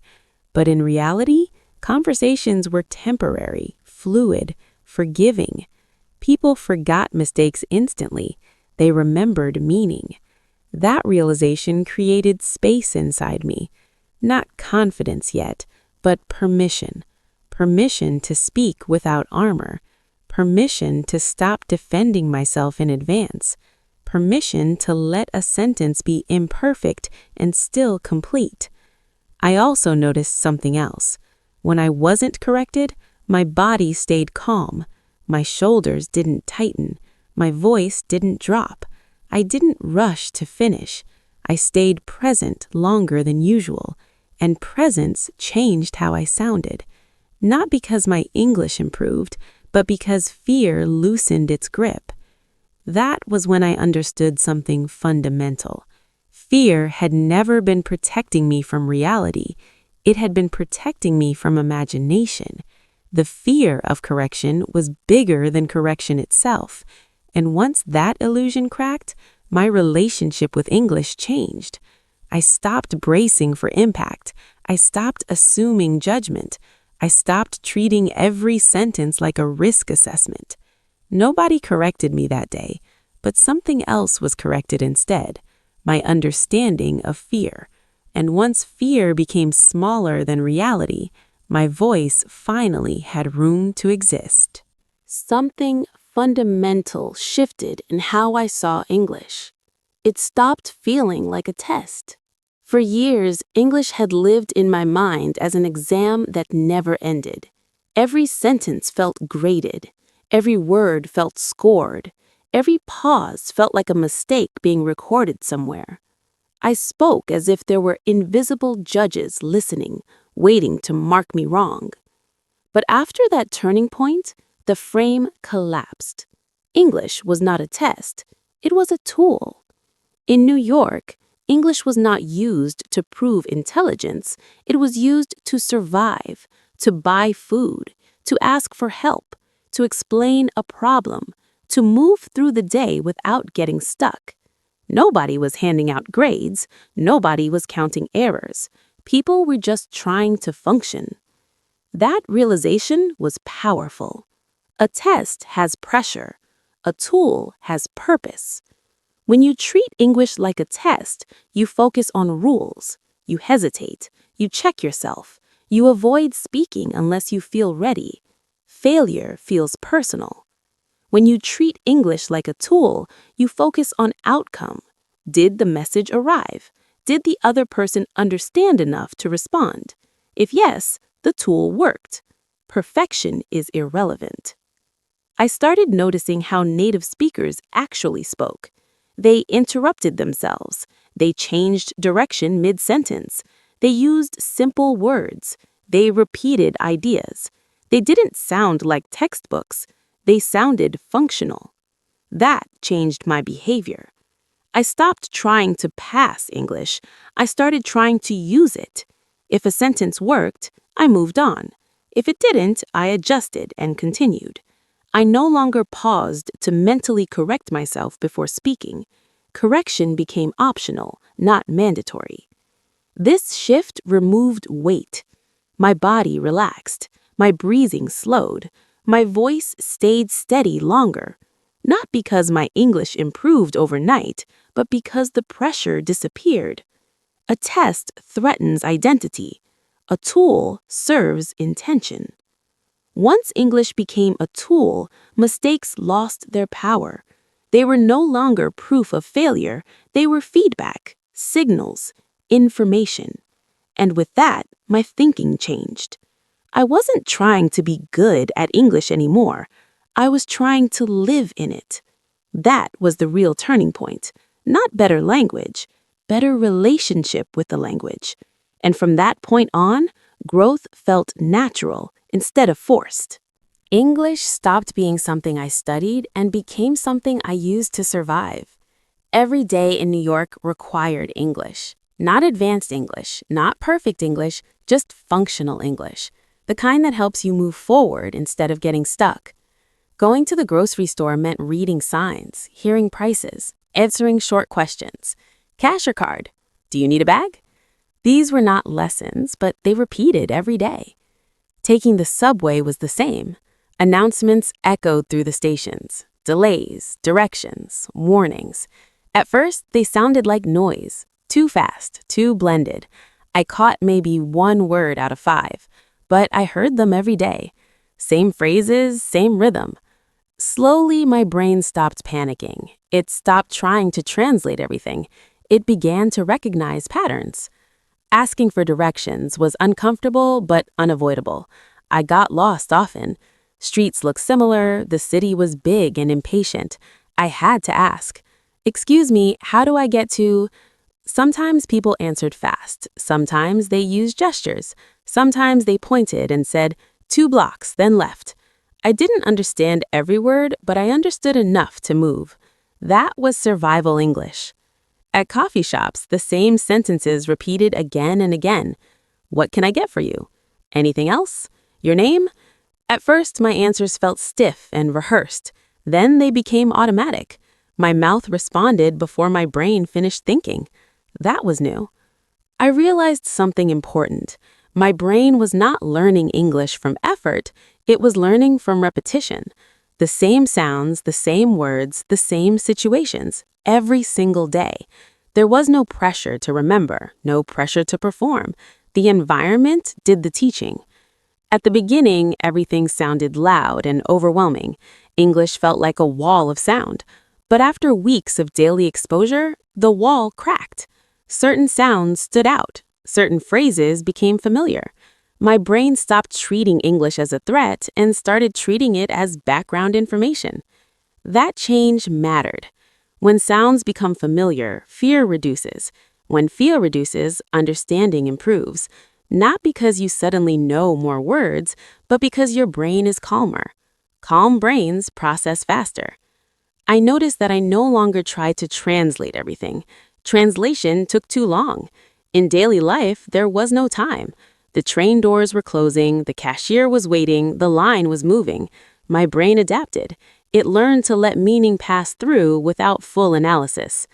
But in reality, conversations were temporary, fluid, forgiving. People forgot mistakes instantly. They remembered meaning. That realization created space inside me. Not confidence yet, but permission. Permission to speak without armor. Permission to stop defending myself in advance. Permission to let a sentence be imperfect and still complete. I also noticed something else. When I wasn't corrected, my body stayed calm. My shoulders didn't tighten. My voice didn't drop. I didn't rush to finish. I stayed present longer than usual, and presence changed how I sounded. Not because my English improved, but because fear loosened its grip. That was when I understood something fundamental. Fear had never been protecting me from reality. It had been protecting me from imagination. The fear of correction was bigger than correction itself. And once that illusion cracked, my relationship with English changed. I stopped bracing for impact. I stopped assuming judgment. I stopped treating every sentence like a risk assessment. Nobody corrected me that day, but something else was corrected instead, my understanding of fear. And once fear became smaller than reality, my voice finally had room to exist. Something fundamental shifted in how I saw English. It stopped feeling like a test. For years, English had lived in my mind as an exam that never ended. Every sentence felt graded. Every word felt scored. Every pause felt like a mistake being recorded somewhere. I spoke as if there were invisible judges listening, waiting to mark me wrong. But after that turning point, the frame collapsed. English was not a test. It was a tool. In New York, English was not used to prove intelligence. It was used to survive, to buy food, to ask for help, to explain a problem, to move through the day without getting stuck. Nobody was handing out grades. Nobody was counting errors. People were just trying to function. That realization was powerful. A test has pressure. A tool has purpose. When you treat English like a test, you focus on rules. You hesitate. You check yourself. You avoid speaking unless you feel ready. Failure feels personal. When you treat English like a tool, you focus on outcome. Did the message arrive? Did the other person understand enough to respond? If yes, the tool worked. Perfection is irrelevant. I started noticing how native speakers actually spoke. They interrupted themselves. They changed direction mid-sentence. They used simple words. They repeated ideas. They didn't sound like textbooks. They sounded functional. That changed my behavior. I stopped trying to pass English. I started trying to use it. If a sentence worked, I moved on. If it didn't, I adjusted and continued. I no longer paused to mentally correct myself before speaking. Correction became optional, not mandatory. This shift removed weight. My body relaxed. My breathing slowed. My voice stayed steady longer. Not because my English improved overnight, but because the pressure disappeared. A test threatens identity. A tool serves intention. Once English became a tool, mistakes lost their power. They were no longer proof of failure, they were feedback, signals, information. And with that, my thinking changed. I wasn't trying to be good at English anymore. I was trying to live in it. That was the real turning point. Not better language, better relationship with the language. And from that point on, growth felt natural instead of forced. English stopped being something I studied and became something I used to survive. Every day in New York required English. Not advanced English, not perfect English, just functional English. The kind that helps you move forward instead of getting stuck. Going to the grocery store meant reading signs, hearing prices, answering short questions. Cash or card? Do you need a bag? These were not lessons, but they repeated every day. Taking the subway was the same. Announcements echoed through the stations. Delays, directions, warnings. At first, they sounded like noise. Too fast, too blended. I caught maybe one word out of 5, but I heard them every day. Same phrases, same rhythm. Slowly, my brain stopped panicking. It stopped trying to translate everything. It began to recognize patterns. Asking for directions was uncomfortable but unavoidable. I got lost often. Streets looked similar, the city was big and impatient. I had to ask, "Excuse me, how do I get to—" Sometimes people answered fast. Sometimes they used gestures. Sometimes they pointed and said, 2 blocks, then left. I didn't understand every word, but I understood enough to move. That was survival English. At coffee shops, the same sentences repeated again and again. "What can I get for you? Anything else? Your name?" At first, my answers felt stiff and rehearsed. Then they became automatic. My mouth responded before my brain finished thinking. That was new. I realized something important. My brain was not learning English from effort, it was learning from repetition. The same sounds, the same words, the same situations, every single day. There was no pressure to remember, no pressure to perform. The environment did the teaching. At the beginning, everything sounded loud and overwhelming. English felt like a wall of sound. But after weeks of daily exposure, the wall cracked. Certain sounds stood out. Certain phrases became familiar. My brain stopped treating English as a threat and started treating it as background information. That change mattered. When sounds become familiar, fear reduces. When fear reduces, understanding improves. Not because you suddenly know more words, but because your brain is calmer. Calm brains process faster. I noticed that I no longer tried to translate everything. Translation took too long. In daily life, there was no time. The train doors were closing, the cashier was waiting, the line was moving. My brain adapted. It learned to let meaning pass through without full analysis.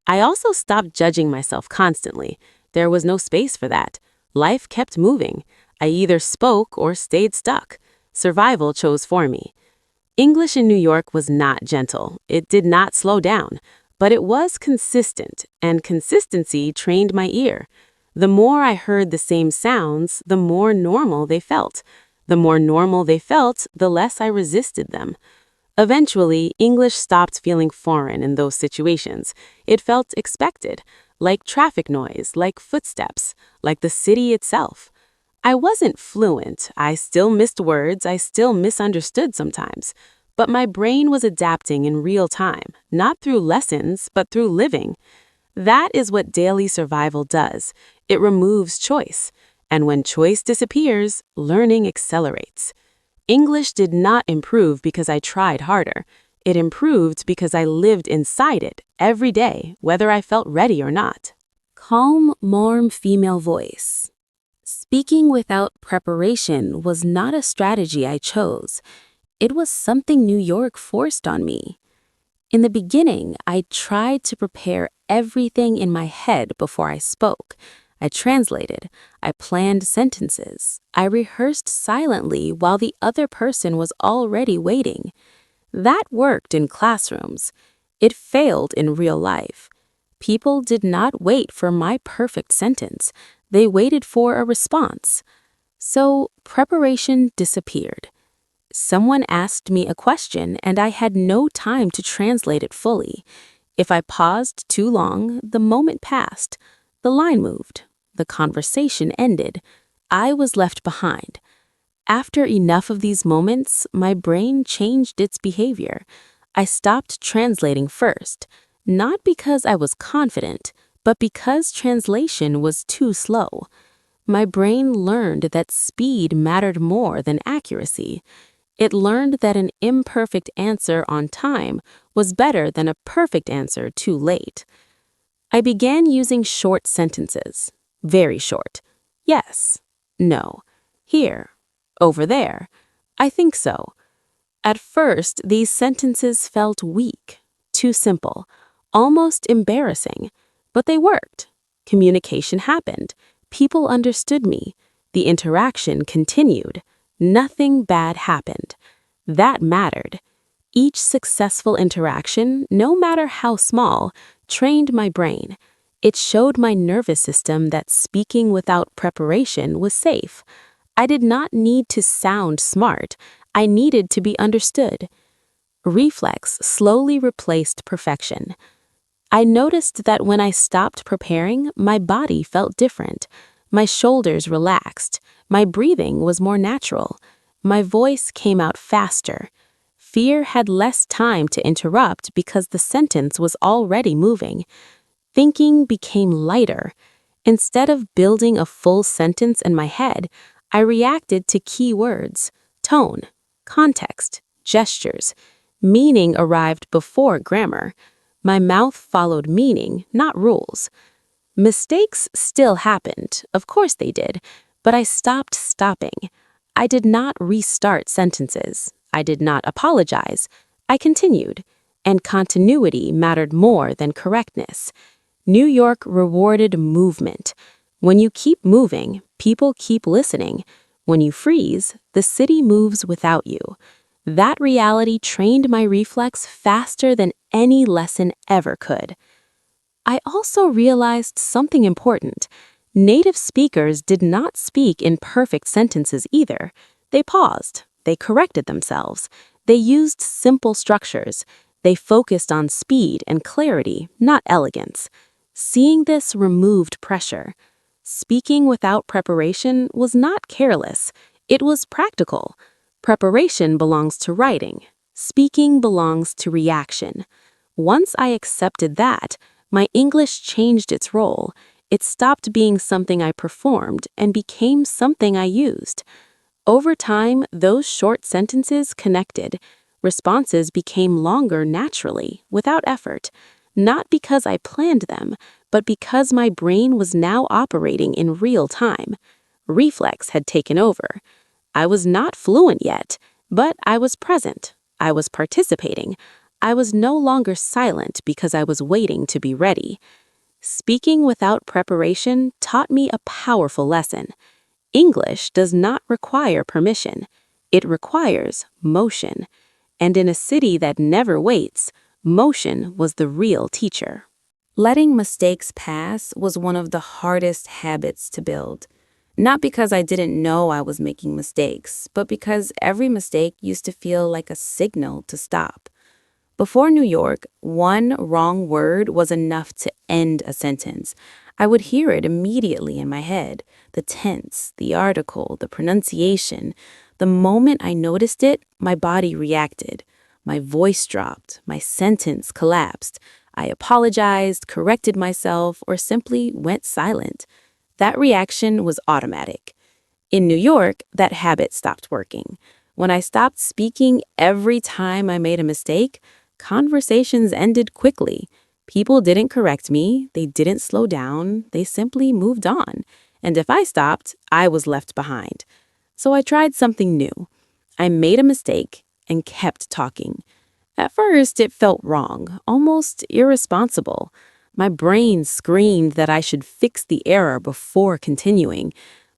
I also stopped judging myself constantly. There was no space for that. Life kept moving. I either spoke or stayed stuck. Survival chose for me. English in New York was not gentle. It did not slow down. But it was consistent, and consistency trained my ear. The more I heard the same sounds, the more normal they felt. The more normal they felt, the less I resisted them. Eventually, English stopped feeling foreign in those situations. It felt expected, like traffic noise, like footsteps, like the city itself. I wasn't fluent. I still missed words. I still misunderstood sometimes. But my brain was adapting in real time, not through lessons, but through living. That is what daily survival does. It removes choice. And when choice disappears, learning accelerates. English did not improve because I tried harder. It improved because I lived inside it every day, whether I felt ready or not. Calm, warm female voice. Speaking without preparation was not a strategy I chose. It was something New York forced on me. In the beginning, I tried to prepare everything in my head before I spoke. I translated. I planned sentences. I rehearsed silently while the other person was already waiting. That worked in classrooms. It failed in real life. People did not wait for my perfect sentence. They waited for a response. So preparation disappeared. Someone asked me a question and I had no time to translate it fully. If I paused too long, the moment passed. The line moved. The conversation ended. I was left behind. After enough of these moments, my brain changed its behavior. I stopped translating first, not because I was confident, but because translation was too slow. My brain learned that speed mattered more than accuracy. It learned that an imperfect answer on time was better than a perfect answer too late. I began using short sentences. Very short. Yes. No. Here. Over there. I think so. At first, these sentences felt weak, too simple, almost embarrassing, but they worked. Communication happened. People understood me. The interaction continued. Nothing bad happened. That mattered. Each successful interaction, no matter how small, trained my brain. It showed my nervous system that speaking without preparation was safe. I did not need to sound smart. I needed to be understood. Reflex slowly replaced perfection. I noticed that when I stopped preparing, my body felt different. My shoulders relaxed. My breathing was more natural. My voice came out faster. Fear had less time to interrupt because the sentence was already moving. Thinking became lighter. Instead of building a full sentence in my head, I reacted to key words, tone, context, gestures. Meaning arrived before grammar. My mouth followed meaning, not rules. Mistakes still happened, of course they did, but I stopped stopping. I did not restart sentences. I did not apologize. I continued, and continuity mattered more than correctness. New York rewarded movement. When you keep moving, people keep listening. When you freeze, the city moves without you. That reality trained my reflex faster than any lesson ever could. I also realized something important. Native speakers did not speak in perfect sentences either. They paused. They corrected themselves. They used simple structures. They focused on speed and clarity, not elegance. Seeing this removed pressure. Speaking without preparation was not careless. It was practical. Preparation belongs to writing. Speaking belongs to reaction. Once I accepted that, my English changed its role. It stopped being something I performed and became something I used. Over time, those short sentences connected. Responses became longer naturally, without effort. Not because I planned them, but because my brain was now operating in real time. Reflex had taken over. I was not fluent yet, but I was present. I was participating. I was no longer silent because I was waiting to be ready. Speaking without preparation taught me a powerful lesson. English does not require permission. It requires motion. And in a city that never waits, motion was the real teacher. Letting mistakes pass was one of the hardest habits to build. Not because I didn't know I was making mistakes, but because every mistake used to feel like a signal to stop. Before New York, one wrong word was enough to end a sentence. I would hear it immediately in my head. The tense, the article, the pronunciation. The moment I noticed it, my body reacted. My voice dropped. My sentence collapsed. I apologized, corrected myself, or simply went silent. That reaction was automatic. In New York, that habit stopped working. When I stopped speaking every time I made a mistake, conversations ended quickly. People didn't correct me, they didn't slow down, they simply moved on. And if I stopped, I was left behind. So I tried something new. I made a mistake and kept talking. At first, it felt wrong, almost irresponsible. My brain screamed that I should fix the error before continuing,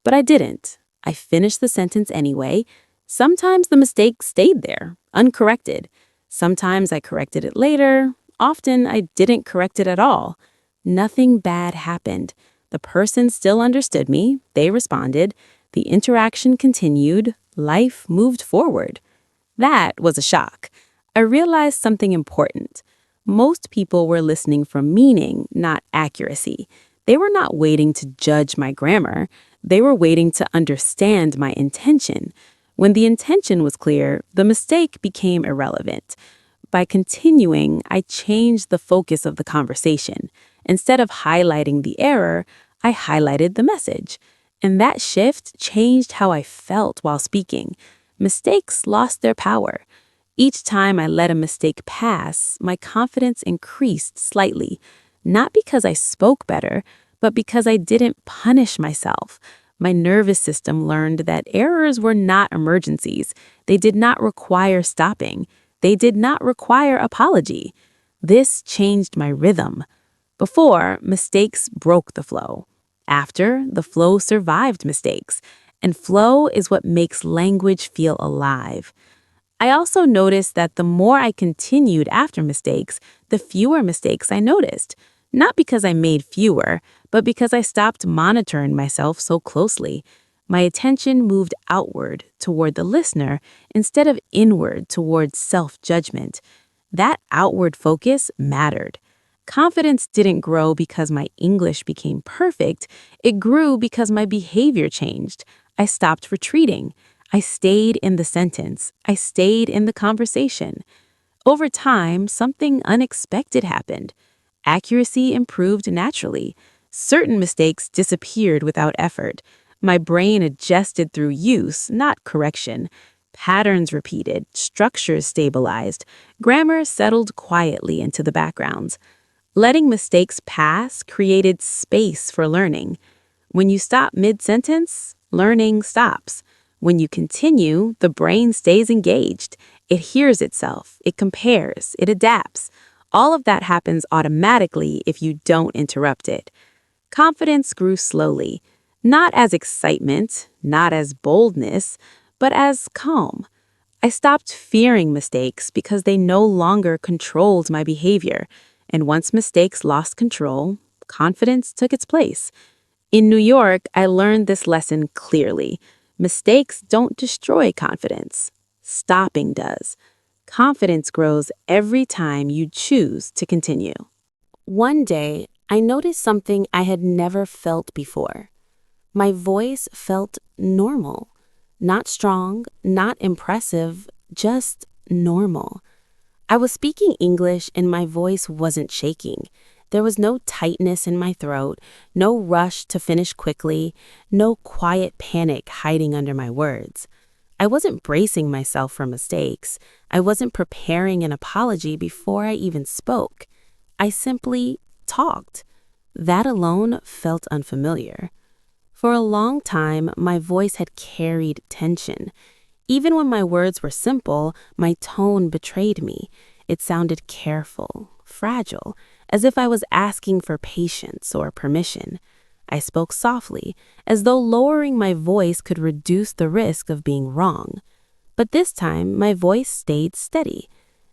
but I didn't. I finished the sentence anyway. Sometimes the mistake stayed there, uncorrected. Sometimes I corrected it later. Often I didn't correct it at all. Nothing bad happened. The person still understood me. They responded. The interaction continued. Life moved forward. That was a shock. I realized something important. Most people were listening for meaning, not accuracy. They were not waiting to judge my grammar. They were waiting to understand my intention. When the intention was clear, the mistake became irrelevant. By continuing, I changed the focus of the conversation. Instead of highlighting the error, I highlighted the message. And that shift changed how I felt while speaking. Mistakes lost their power. Each time I let a mistake pass, my confidence increased slightly, not because I spoke better, but because I didn't punish myself. My nervous system learned that errors were not emergencies. They did not require stopping. They did not require apology. This changed my rhythm. Before, mistakes broke the flow. After, the flow survived mistakes. And flow is what makes language feel alive. I also noticed that the more I continued after mistakes, the fewer mistakes I noticed. Not because I made fewer, but because I stopped monitoring myself so closely. My attention moved outward toward the listener instead of inward toward self-judgment. That outward focus mattered. Confidence didn't grow because my English became perfect. It grew because my behavior changed. I stopped retreating. I stayed in the sentence. I stayed in the conversation. Over time, something unexpected happened. Accuracy improved naturally. Certain mistakes disappeared without effort. My brain adjusted through use, not correction. Patterns repeated, structures stabilized, grammar settled quietly into the backgrounds. Letting mistakes pass created space for learning. When you stop mid-sentence, learning stops. When you continue, the brain stays engaged. It hears itself, it compares, it adapts. All of that happens automatically if you don't interrupt it. Confidence grew slowly, not as excitement, not as boldness, but as calm. I stopped fearing mistakes because they no longer controlled my behavior. And once mistakes lost control, confidence took its place. In New York, I learned this lesson clearly. Mistakes don't destroy confidence. Stopping does. Confidence grows every time you choose to continue. One day, I noticed something I had never felt before. My voice felt normal. Not strong, not impressive, just normal. I was speaking English and my voice wasn't shaking. There was no tightness in my throat, no rush to finish quickly, no quiet panic hiding under my words. I wasn't bracing myself for mistakes. I wasn't preparing an apology before I even spoke. I simply talked. That alone felt unfamiliar. For a long time, my voice had carried tension. Even when my words were simple, my tone betrayed me. It sounded careful, fragile, as if I was asking for patience or permission. I spoke softly, as though lowering my voice could reduce the risk of being wrong. But this time, my voice stayed steady.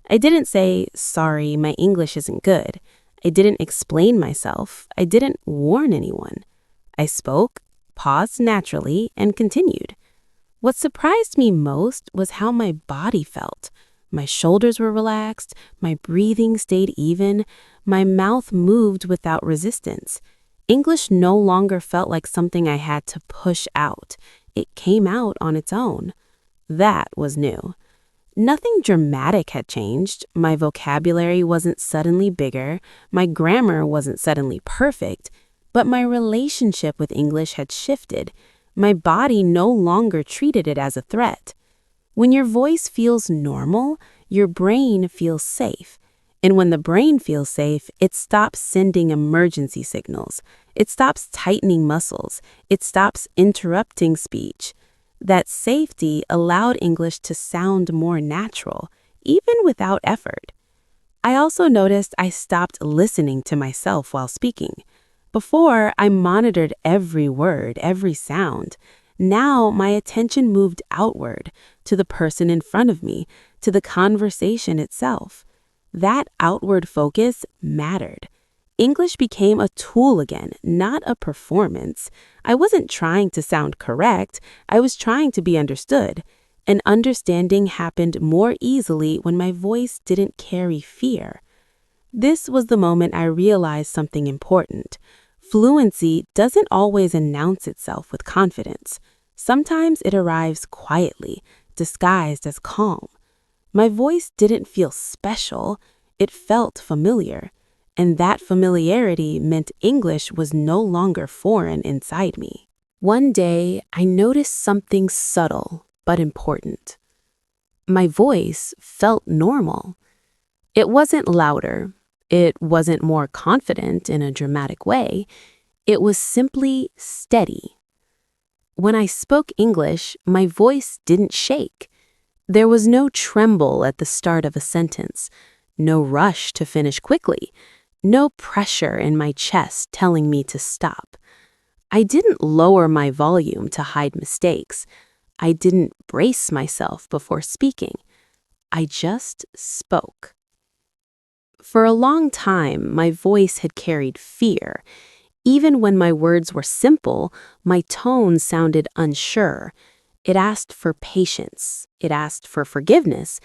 I didn't say, "Sorry, my English isn't good." I didn't explain myself. I didn't warn anyone. I spoke, paused naturally, and continued. What surprised me most was how my body felt. My shoulders were relaxed, my breathing stayed even, my mouth moved without resistance. English no longer felt like something I had to push out. It came out on its own. That was new. Nothing dramatic had changed. My vocabulary wasn't suddenly bigger. My grammar wasn't suddenly perfect. But my relationship with English had shifted. My body no longer treated it as a threat. When your voice feels normal, your brain feels safe. And when the brain feels safe, it stops sending emergency signals. It stops tightening muscles. It stops interrupting speech. That safety allowed English to sound more natural, even without effort. I also noticed I stopped listening to myself while speaking. Before, I monitored every word, every sound. Now my attention moved outward, to the person in front of me, to the conversation itself. That outward focus mattered. English became a tool again, not a performance. I wasn't trying to sound correct, I was trying to be understood. And understanding happened more easily when my voice didn't carry fear. This was the moment I realized something important. Fluency doesn't always announce itself with confidence. Sometimes it arrives quietly, disguised as calm. My voice didn't feel special, it felt familiar. And that familiarity meant English was no longer foreign inside me. One day, I noticed something subtle but important. My voice felt normal. It wasn't louder. It wasn't more confident in a dramatic way. It was simply steady. When I spoke English, my voice didn't shake. There was no tremble at the start of a sentence, no rush to finish quickly, no pressure in my chest telling me to stop. I didn't lower my volume to hide mistakes. I didn't brace myself before speaking. I just spoke. For a long time, my voice had carried fear. Even when my words were simple, my tone sounded unsure. It asked for patience. It asked for forgiveness.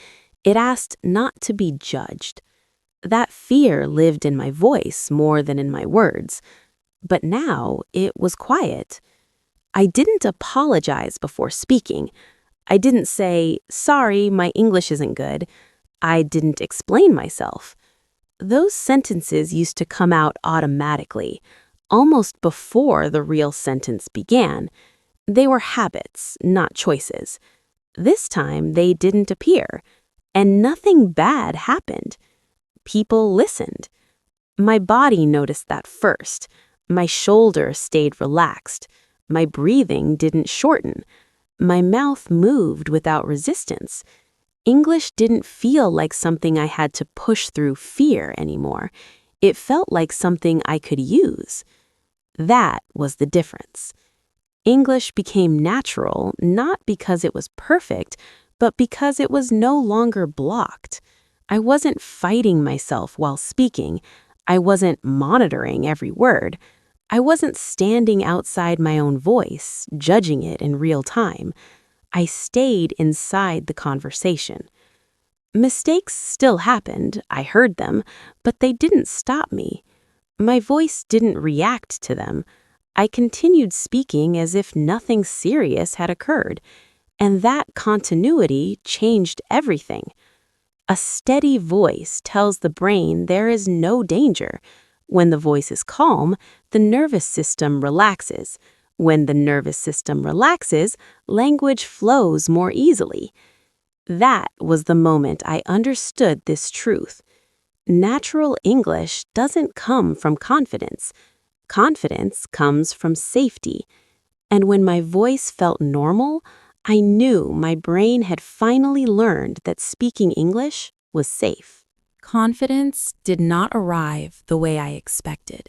It asked not to be judged. That fear lived in my voice more than in my words. But now it was quiet. I didn't apologize before speaking. I didn't say, "Sorry, my English isn't good." I didn't explain myself. Those sentences used to come out automatically, almost before the real sentence began. They were habits, not choices. This time, they didn't appear, and nothing bad happened. People listened. My body noticed that first. My shoulders stayed relaxed. My breathing didn't shorten. My mouth moved without resistance. English didn't feel like something I had to push through fear anymore. It felt like something I could use. That was the difference. English became natural not because it was perfect, but because it was no longer blocked. I wasn't fighting myself while speaking. I wasn't monitoring every word. I wasn't standing outside my own voice, judging it in real time. I stayed inside the conversation. Mistakes still happened, I heard them, but they didn't stop me. My voice didn't react to them. I continued speaking as if nothing serious had occurred, and that continuity changed everything. A steady voice tells the brain there is no danger. When the voice is calm, the nervous system relaxes. When the nervous system relaxes, language flows more easily. That was the moment I understood this truth. Natural English doesn't come from confidence. Confidence comes from safety. And when my voice felt normal, I knew my brain had finally learned that speaking English was safe. Confidence did not arrive the way I expected.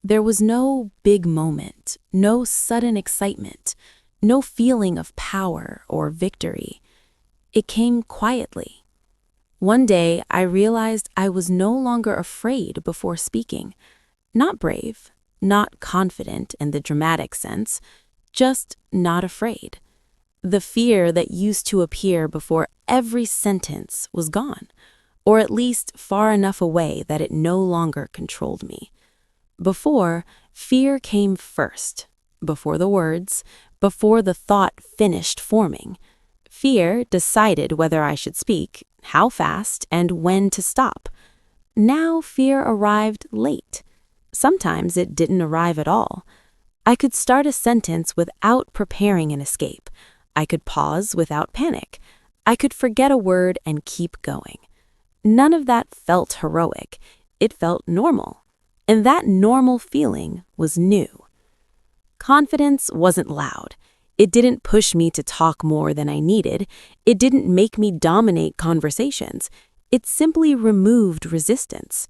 There was no big moment, no sudden excitement, no feeling of power or victory. It came quietly. One day, I realized I was no longer afraid before speaking. Not brave, not confident in the dramatic sense, just not afraid. The fear that used to appear before every sentence was gone, or at least far enough away that it no longer controlled me. Before, fear came first, before the words, before the thought finished forming. Fear decided whether I should speak, how fast, and when to stop. Now fear arrived late. Sometimes it didn't arrive at all. I could start a sentence without preparing an escape. I could pause without panic. I could forget a word and keep going. None of that felt heroic. It felt normal. And that normal feeling was new. Confidence wasn't loud. It didn't push me to talk more than I needed. It didn't make me dominate conversations. It simply removed resistance.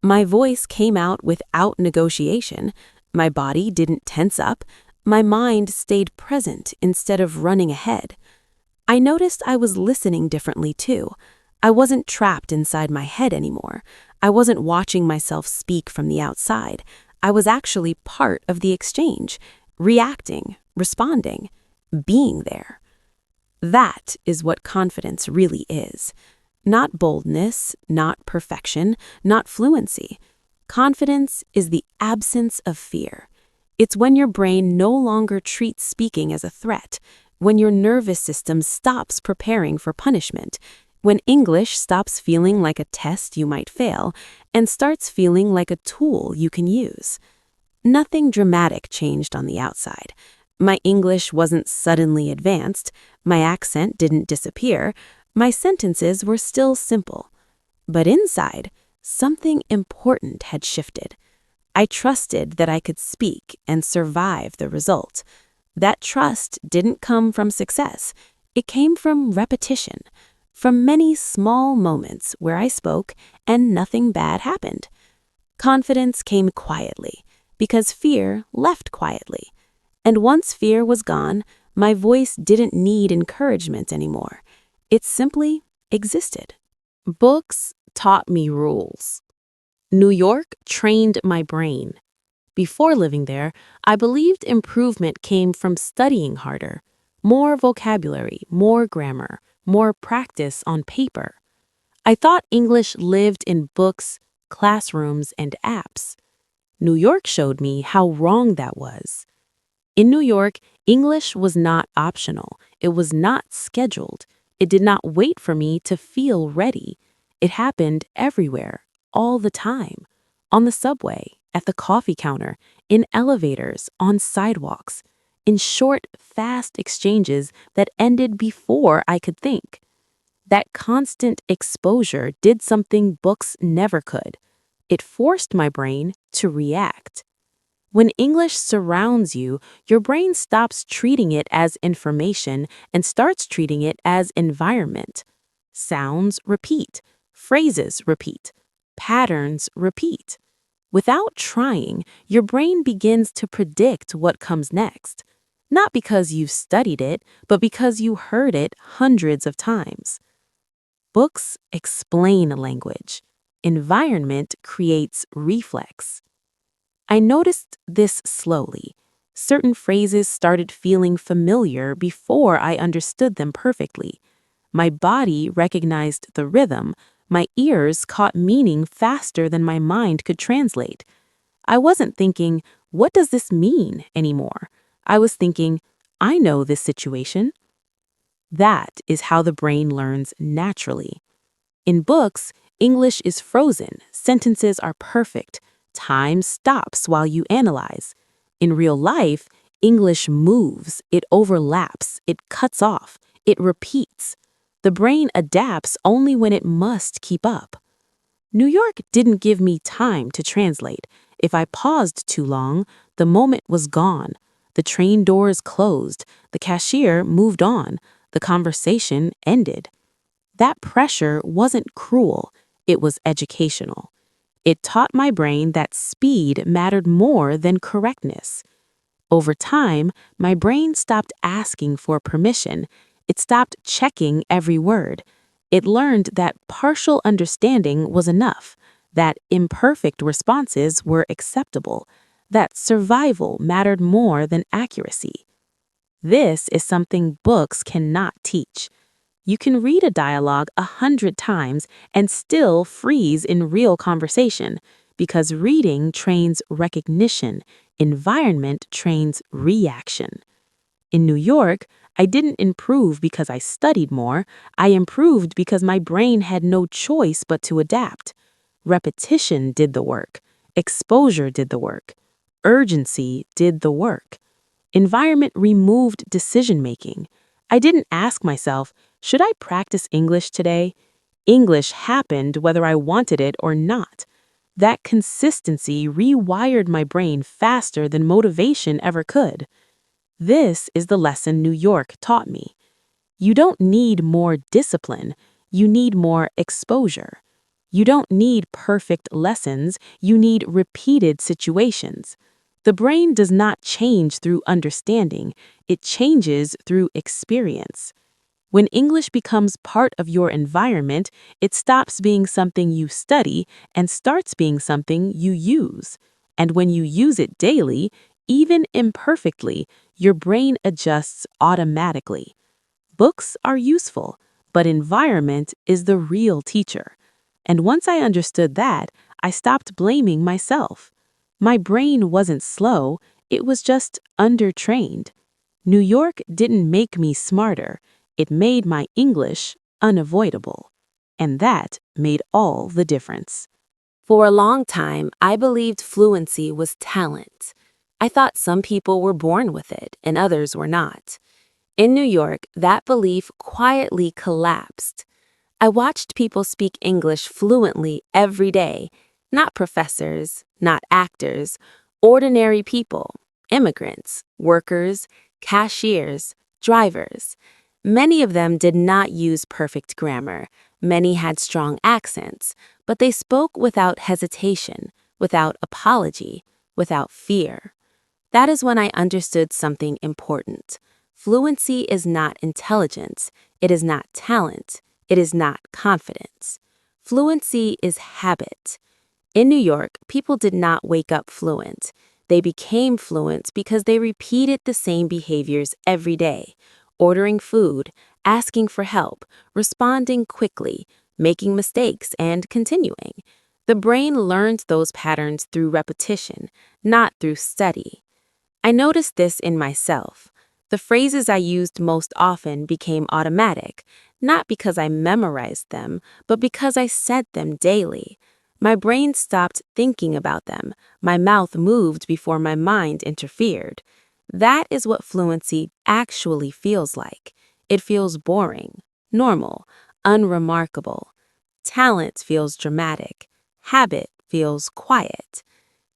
My voice came out without negotiation. My body didn't tense up. My mind stayed present instead of running ahead. I noticed I was listening differently too. I wasn't trapped inside my head anymore. I wasn't watching myself speak from the outside. I was actually part of the exchange, reacting, responding, being there. That is what confidence really is. Not boldness, not perfection, not fluency. Confidence is the absence of fear. It's when your brain no longer treats speaking as a threat, when your nervous system stops preparing for punishment, when English stops feeling like a test you might fail and starts feeling like a tool you can use. Nothing dramatic changed on the outside. My English wasn't suddenly advanced, my accent didn't disappear, my sentences were still simple. But inside, something important had shifted. I trusted that I could speak and survive the result. That trust didn't come from success. It came from repetition, from many small moments where I spoke and nothing bad happened. Confidence came quietly, because fear left quietly. And once fear was gone, my voice didn't need encouragement anymore. It simply existed. Books taught me rules. New York trained my brain. Before living there, I believed improvement came from studying harder. More vocabulary, more grammar, more practice on paper. I thought English lived in books, classrooms, and apps. New York showed me how wrong that was. In New York, English was not optional. It was not scheduled. It did not wait for me to feel ready. It happened everywhere, all the time. On the subway, at the coffee counter, in elevators, on sidewalks, in short, fast exchanges that ended before I could think. That constant exposure did something books never could. It forced my brain to react. When English surrounds you, your brain stops treating it as information and starts treating it as environment. Sounds repeat, phrases repeat, patterns repeat. Without trying, your brain begins to predict what comes next. Not because you've studied it, but because you heard it hundreds of times. Books explain a language. Environment creates reflex. I noticed this slowly. Certain phrases started feeling familiar before I understood them perfectly. My body recognized the rhythm. My ears caught meaning faster than my mind could translate. I wasn't thinking, what does this mean anymore? I was thinking, I know this situation. That is how the brain learns naturally. In books, English is frozen, sentences are perfect, time stops while you analyze. In real life, English moves, it overlaps, it cuts off, it repeats. The brain adapts only when it must keep up. New York didn't give me time to translate. If I paused too long, the moment was gone. The train doors closed, the cashier moved on, the conversation ended. That pressure wasn't cruel, it was educational. It taught my brain that speed mattered more than correctness. Over time, my brain stopped asking for permission. It stopped checking every word. It learned that partial understanding was enough, that imperfect responses were acceptable, that survival mattered more than accuracy. This is something books cannot teach. You can read a dialogue 100 times and still freeze in real conversation because reading trains recognition, environment trains reaction. In New York, I didn't improve because I studied more. I improved because my brain had no choice but to adapt. Repetition did the work. Exposure did the work. Urgency did the work. Environment removed decision-making. I didn't ask myself, should I practice English today? English happened whether I wanted it or not. That consistency rewired my brain faster than motivation ever could. This is the lesson New York taught me. You don't need more discipline, you need more exposure. You don't need perfect lessons, you need repeated situations. The brain does not change through understanding, it changes through experience. When English becomes part of your environment, it stops being something you study and starts being something you use. And when you use it daily, even imperfectly, your brain adjusts automatically. Books are useful, but environment is the real teacher. And once I understood that, I stopped blaming myself. My brain wasn't slow, it was just undertrained. New York didn't make me smarter, it made my English unavoidable. And that made all the difference. For a long time, I believed fluency was talent. I thought some people were born with it and others were not. In New York, that belief quietly collapsed. I watched people speak English fluently every day, not professors, not actors, ordinary people, immigrants, workers, cashiers, drivers. Many of them did not use perfect grammar. Many had strong accents, but they spoke without hesitation, without apology, without fear. That is when I understood something important. Fluency is not intelligence. It is not talent. It is not confidence. Fluency is habit. In New York, people did not wake up fluent. They became fluent because they repeated the same behaviors every day: ordering food, asking for help, responding quickly, making mistakes, and continuing. The brain learns those patterns through repetition, not through study. I noticed this in myself. The phrases I used most often became automatic, not because I memorized them, but because I said them daily. My brain stopped thinking about them. My mouth moved before my mind interfered. That is what fluency actually feels like. It feels boring, normal, unremarkable. Talent feels dramatic. Habit feels quiet.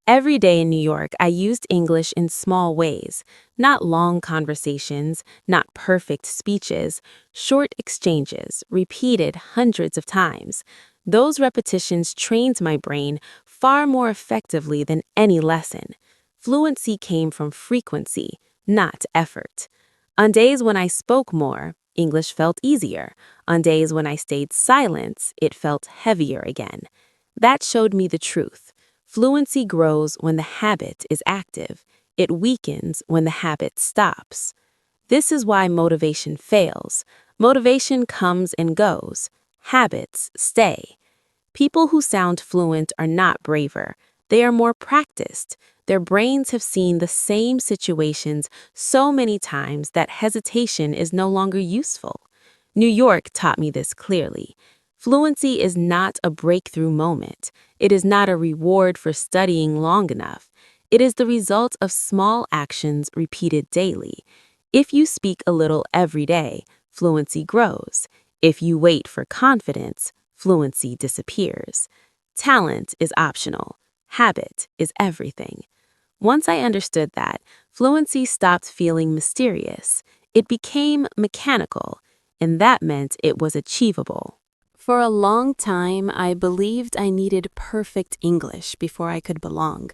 Every day in New York, I used English in small ways, not long conversations, not perfect speeches, short exchanges, repeated hundreds of times. Those repetitions trained my brain far more effectively than any lesson. Fluency came from frequency, not effort. On days when I spoke more, English felt easier. On days when I stayed silent, it felt heavier again. That showed me the truth. Fluency grows when the habit is active. It weakens when the habit stops. This is why motivation fails. Motivation comes and goes. Habits stay. People who sound fluent are not braver. They are more practiced. Their brains have seen the same situations so many times that hesitation is no longer useful. New York taught me this clearly. Fluency is not a breakthrough moment. It is not a reward for studying long enough. It is the result of small actions repeated daily. If you speak a little every day, fluency grows. If you wait for confidence, fluency disappears. Talent is optional. Habit is everything. Once I understood that, fluency stopped feeling mysterious. It became mechanical, and that meant it was achievable. For a long time, I believed I needed perfect English before I could belong.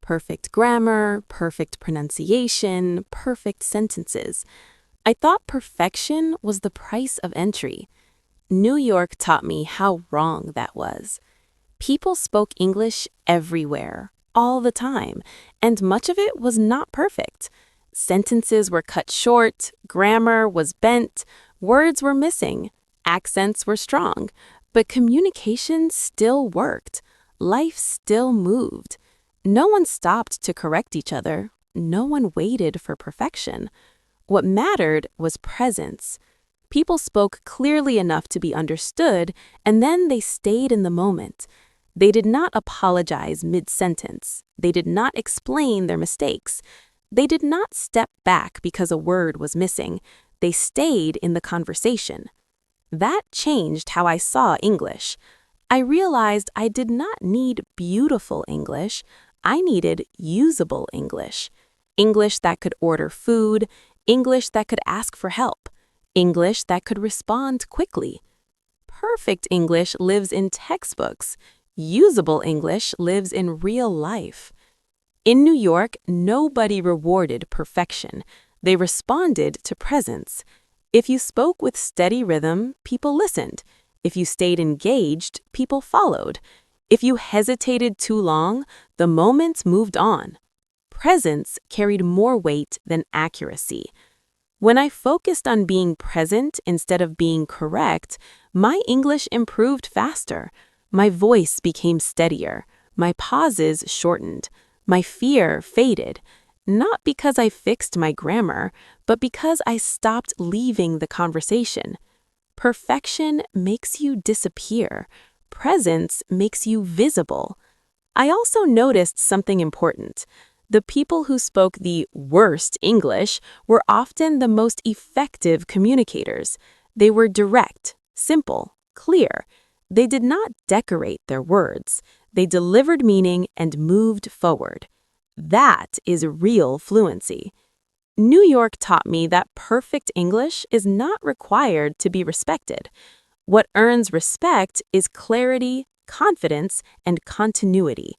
Perfect grammar, perfect pronunciation, perfect sentences. I thought perfection was the price of entry. New York taught me how wrong that was. People spoke English everywhere, all the time, and much of it was not perfect. Sentences were cut short, grammar was bent, words were missing. Accents were strong, but communication still worked. Life still moved. No one stopped to correct each other. No one waited for perfection. What mattered was presence. People spoke clearly enough to be understood, and then they stayed in the moment. They did not apologize mid-sentence. They did not explain their mistakes. They did not step back because a word was missing. They stayed in the conversation. That changed how I saw English. I realized I did not need beautiful English. I needed usable English. English that could order food, English that could ask for help, English that could respond quickly. Perfect English lives in textbooks. Usable English lives in real life. In New York, nobody rewarded perfection. They responded to presence. If you spoke with steady rhythm, people listened. If you stayed engaged, people followed. If you hesitated too long, the moment moved on. Presence carried more weight than accuracy. When I focused on being present instead of being correct, my English improved faster. My voice became steadier. My pauses shortened. My fear faded. Not because I fixed my grammar, but because I stopped leaving the conversation. Perfection makes you disappear. Presence makes you visible. I also noticed something important. The people who spoke the worst English were often the most effective communicators. They were direct, simple, clear. They did not decorate their words. They delivered meaning and moved forward. That is real fluency. New York taught me that perfect English is not required to be respected. What earns respect is clarity, confidence, and continuity.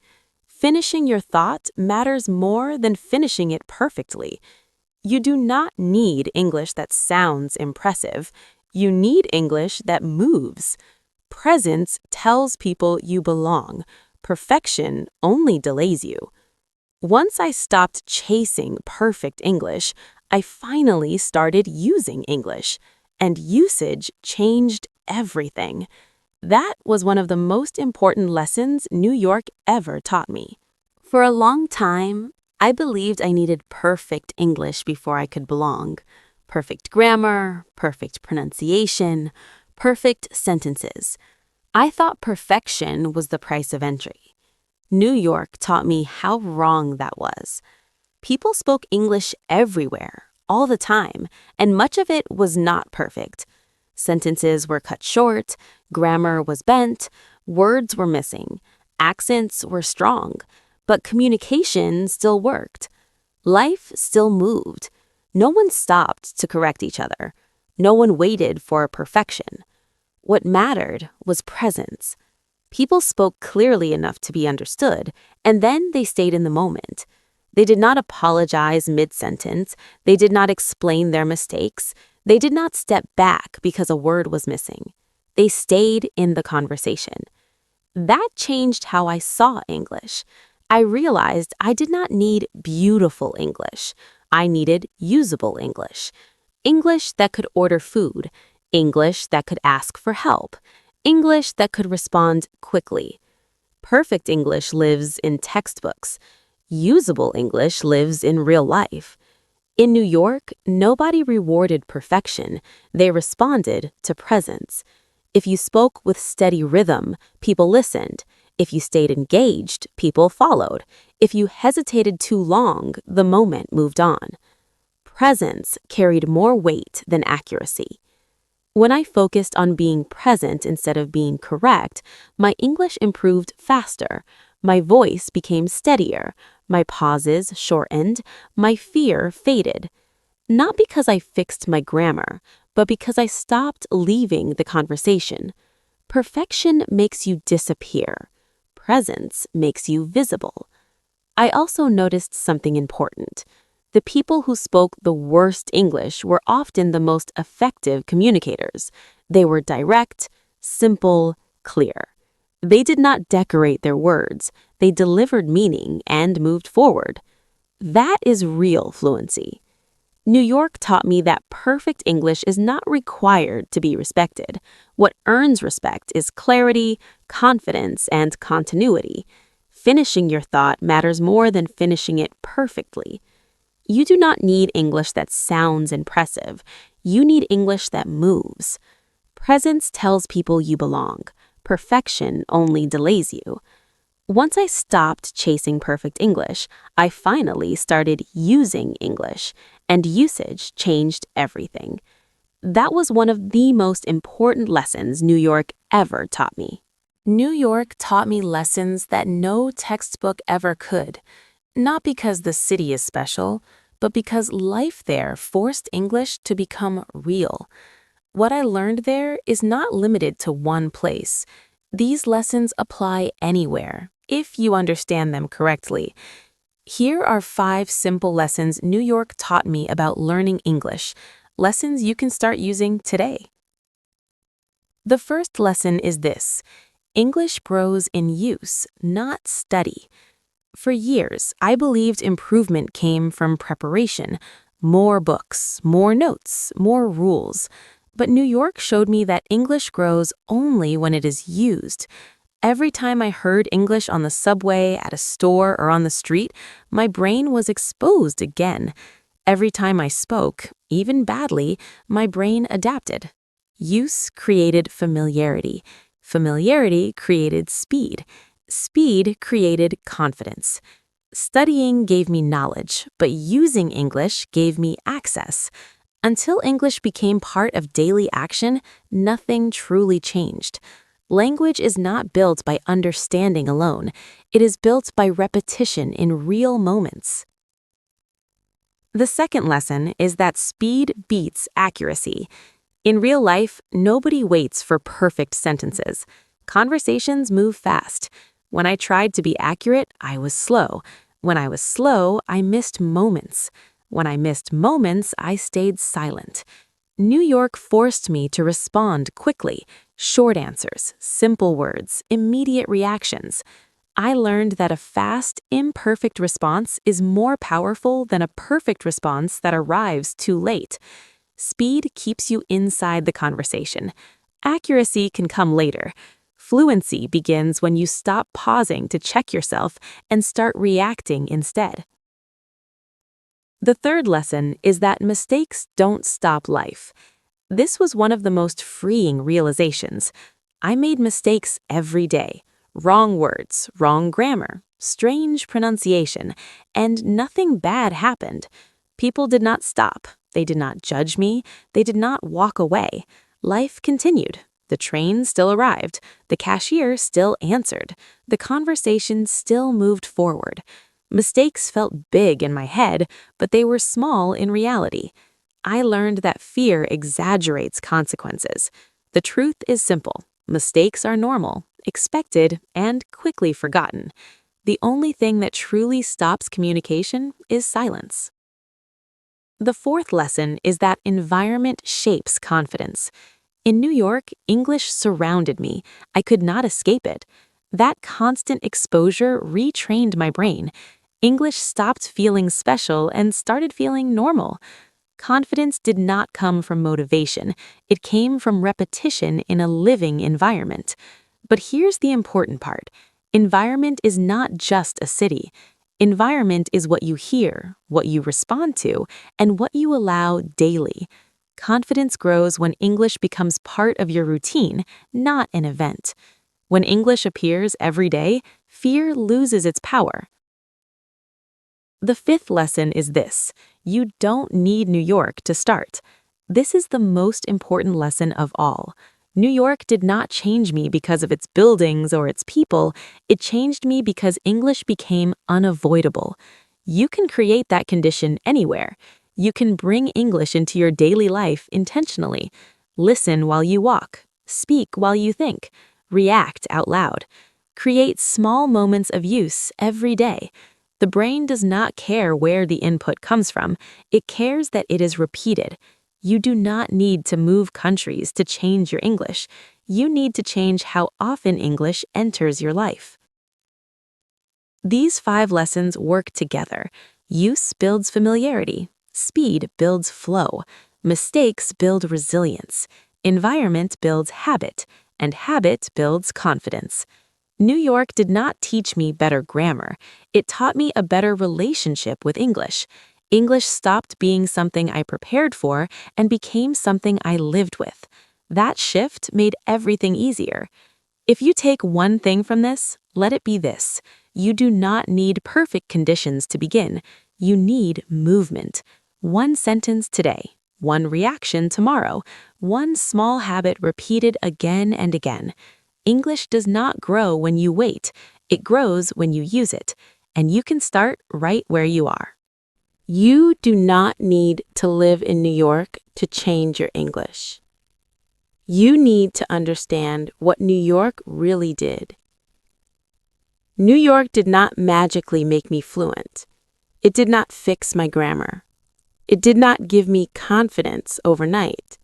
Finishing your thought matters more than finishing it perfectly. You do not need English that sounds impressive. You need English that moves. Presence tells people you belong. Perfection only delays you. Once I stopped chasing perfect English, I finally started using English, and usage changed everything. That was one of the most important lessons New York ever taught me. For a long time, I believed I needed perfect English before I could belong. Perfect grammar, perfect pronunciation, perfect sentences. I thought perfection was the price of entry. New York taught me how wrong that was. People spoke English everywhere, all the time, and much of it was not perfect. Sentences were cut short, grammar was bent, words were missing, accents were strong, but communication still worked. Life still moved. No one stopped to correct each other. No one waited for perfection. What mattered was presence. People spoke clearly enough to be understood, and then they stayed in the moment. They did not apologize mid-sentence. They did not explain their mistakes. They did not step back because a word was missing. They stayed in the conversation. That changed how I saw English. I realized I did not need beautiful English. I needed usable English. English that could order food. English that could ask for help. English that could respond quickly. Perfect English lives in textbooks. Usable English lives in real life. In New York, nobody rewarded perfection. They responded to presence. If you spoke with steady rhythm, people listened. If you stayed engaged, people followed. If you hesitated too long, the moment moved on. Presence carried more weight than accuracy. When I focused on being present instead of being correct, my English improved faster. My voice became steadier. My pauses shortened. My fear faded. Not because I fixed my grammar, but because I stopped leaving the conversation. Perfection makes you disappear. Presence makes you visible. I also noticed something important. The people who spoke the worst English were often the most effective communicators. They were direct, simple, clear. They did not decorate their words. They delivered meaning and moved forward. That is real fluency. New York taught me that perfect English is not required to be respected. What earns respect is clarity, confidence, and continuity. Finishing your thought matters more than finishing it perfectly. You do not need English that sounds impressive. You need English that moves. Presence tells people you belong. Perfection only delays you. Once I stopped chasing perfect English, I finally started using English, and usage changed everything. That was one of the most important lessons New York ever taught me. New York taught me lessons that no textbook ever could. Not because the city is special, but because life there forced English to become real. What I learned there is not limited to one place. These lessons apply anywhere, if you understand them correctly. Here are 5 simple lessons New York taught me about learning English, lessons you can start using today. The first lesson is this: English grows in use, not study. For years, I believed improvement came from preparation, more books, more notes, more rules. But New York showed me that English grows only when it is used. Every time I heard English on the subway, at a store, or on the street, my brain was exposed again. Every time I spoke, even badly, my brain adapted. Use created familiarity. Familiarity created speed. Speed created confidence. Studying gave me knowledge, but using English gave me access. Until English became part of daily action, nothing truly changed. Language is not built by understanding alone. It is built by repetition in real moments. The second lesson is that speed beats accuracy. In real life, nobody waits for perfect sentences. Conversations move fast. When I tried to be accurate, I was slow. When I was slow, I missed moments. When I missed moments, I stayed silent. New York forced me to respond quickly. Short answers, simple words, immediate reactions. I learned that a fast, imperfect response is more powerful than a perfect response that arrives too late. Speed keeps you inside the conversation. Accuracy can come later. Fluency begins when you stop pausing to check yourself and start reacting instead. The third lesson is that mistakes don't stop life. This was one of the most freeing realizations. I made mistakes every day. Wrong words, wrong grammar, strange pronunciation, and nothing bad happened. People did not stop. They did not judge me. They did not walk away. Life continued. The train still arrived. The cashier still answered. The conversation still moved forward. Mistakes felt big in my head, but they were small in reality. I learned that fear exaggerates consequences. The truth is simple. Mistakes are normal, expected, and quickly forgotten. The only thing that truly stops communication is silence. The fourth lesson is that environment shapes confidence. In New York, English surrounded me. I could not escape it. That constant exposure retrained my brain. English stopped feeling special and started feeling normal. Confidence did not come from motivation. It came from repetition in a living environment. But here's the important part. Environment is not just a city. Environment is what you hear, what you respond to, and what you allow daily. Confidence grows when English becomes part of your routine, not an event. When English appears every day, fear loses its power. The fifth lesson is this: you don't need New York to start. This is the most important lesson of all. New York did not change me because of its buildings or its people. It changed me because English became unavoidable. You can create that condition anywhere. You can bring English into your daily life intentionally. Listen while you walk. Speak while you think. React out loud. Create small moments of use every day. The brain does not care where the input comes from. It cares that it is repeated. You do not need to move countries to change your English. You need to change how often English enters your life. These 5 lessons work together. Use builds familiarity. Speed builds flow. Mistakes build resilience. Environment builds habit. And habit builds confidence. New York did not teach me better grammar. It taught me a better relationship with English. English stopped being something I prepared for and became something I lived with. That shift made everything easier. If you take one thing from this, let it be this: you do not need perfect conditions to begin. You need movement. One sentence today, one reaction tomorrow, one small habit repeated again and again. English does not grow when you wait. It grows when you use it. And you can start right where you are. You do not need to live in New York to change your English. You need to understand what New York really did. New York did not magically make me fluent. It did not fix my grammar. It did not give me confidence overnight.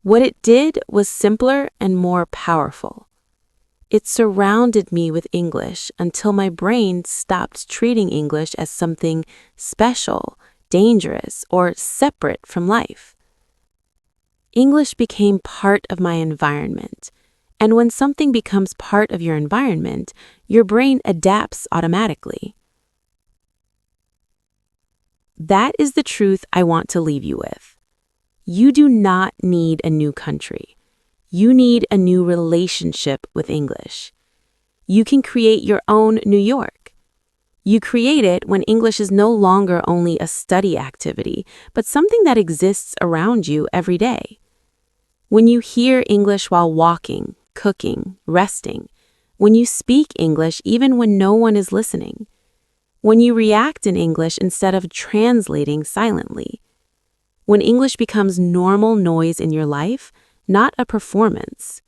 What it did was simpler and more powerful. It surrounded me with English until my brain stopped treating English as something special, dangerous, or separate from life. English became part of my environment, and when something becomes part of your environment, your brain adapts automatically. That is the truth I want to leave you with. You do not need a new country. You need a new relationship with English. You can create your own New York. You create it when English is no longer only a study activity, but something that exists around you every day. When you hear English while walking, cooking, resting, when you speak English even when no one is listening, when you react in English instead of translating silently, when English becomes normal noise in your life, not a performance.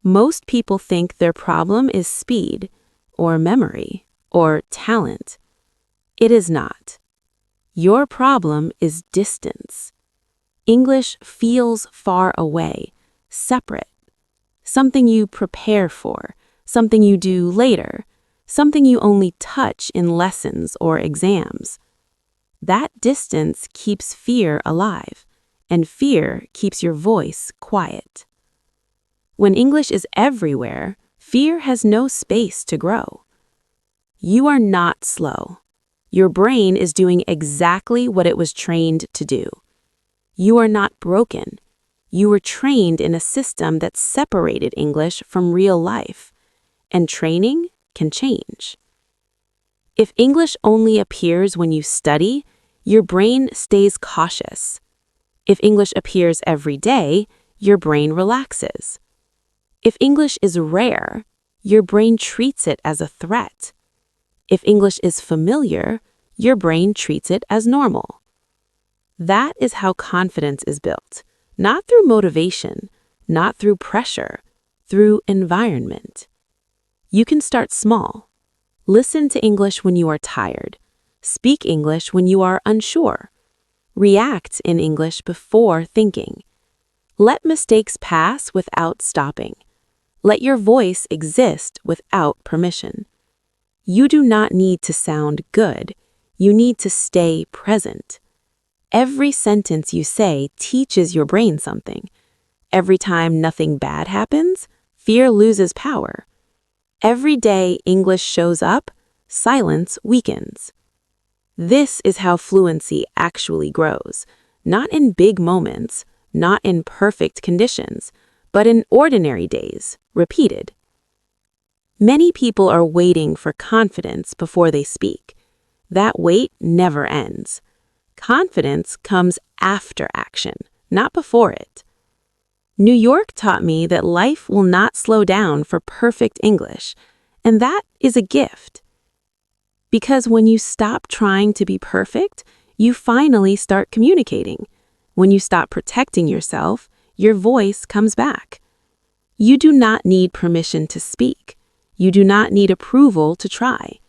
Most people think their problem is speed, or memory, or talent. It is not. Your problem is distance. English feels far away, separate. Something you prepare for, something you do later, something you only touch in lessons or exams. That distance keeps fear alive, and fear keeps your voice quiet. When English is everywhere, fear has no space to grow. You are not slow. Your brain is doing exactly what it was trained to do. You are not broken. You were trained in a system that separated English from real life, and training can change. If English only appears when you study, your brain stays cautious. If English appears every day, your brain relaxes. If English is rare, your brain treats it as a threat. If English is familiar, your brain treats it as normal. That is how confidence is built, not through motivation, not through pressure, through environment. You can start small. Listen to English when you are tired. Speak English when you are unsure. React in English before thinking. Let mistakes pass without stopping. Let your voice exist without permission. You do not need to sound good. You need to stay present. Every sentence you say teaches your brain something. Every time nothing bad happens, fear loses power. Every day English shows up, silence weakens. This is how fluency actually grows, not in big moments, not in perfect conditions, but in ordinary days, repeated. Many people are waiting for confidence before they speak. That wait never ends. Confidence comes after action, not before it. New York taught me that life will not slow down for perfect English, and that is a gift. Because when you stop trying to be perfect, you finally start communicating. When you stop protecting yourself, your voice comes back. You do not need permission to speak. You do not need approval to try.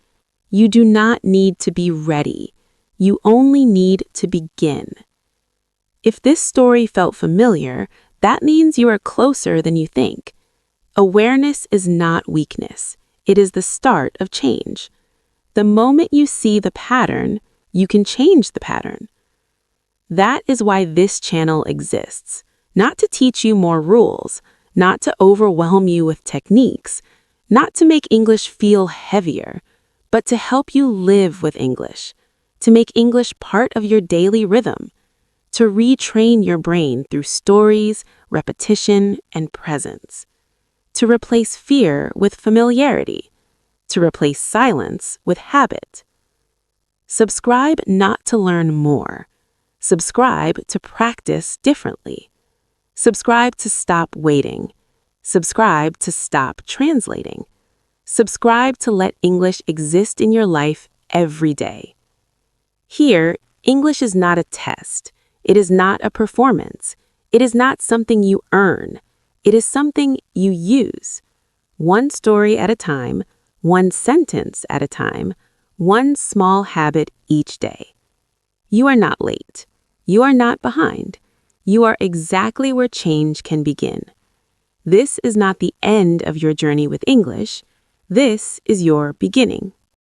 You do not need to be ready. You only need to begin. If this story felt familiar, that means you are closer than you think. Awareness is not weakness. It is the start of change. The moment you see the pattern, you can change the pattern. That is why this channel exists. Not to teach you more rules, not to overwhelm you with techniques, not to make English feel heavier, but to help you live with English, to make English part of your daily rhythm, to retrain your brain through stories, repetition, and presence, to replace fear with familiarity, to replace silence with habit. Subscribe not to learn more. Subscribe to practice differently. Subscribe to stop waiting. Subscribe to stop translating. Subscribe to let English exist in your life every day. Here, English is not a test. It is not a performance. It is not something you earn. It is something you use. One story at a time, one sentence at a time, One small habit each day. You are not late. You are not behind. You are exactly where change can begin. This is not the end of your journey with English. This is your beginning.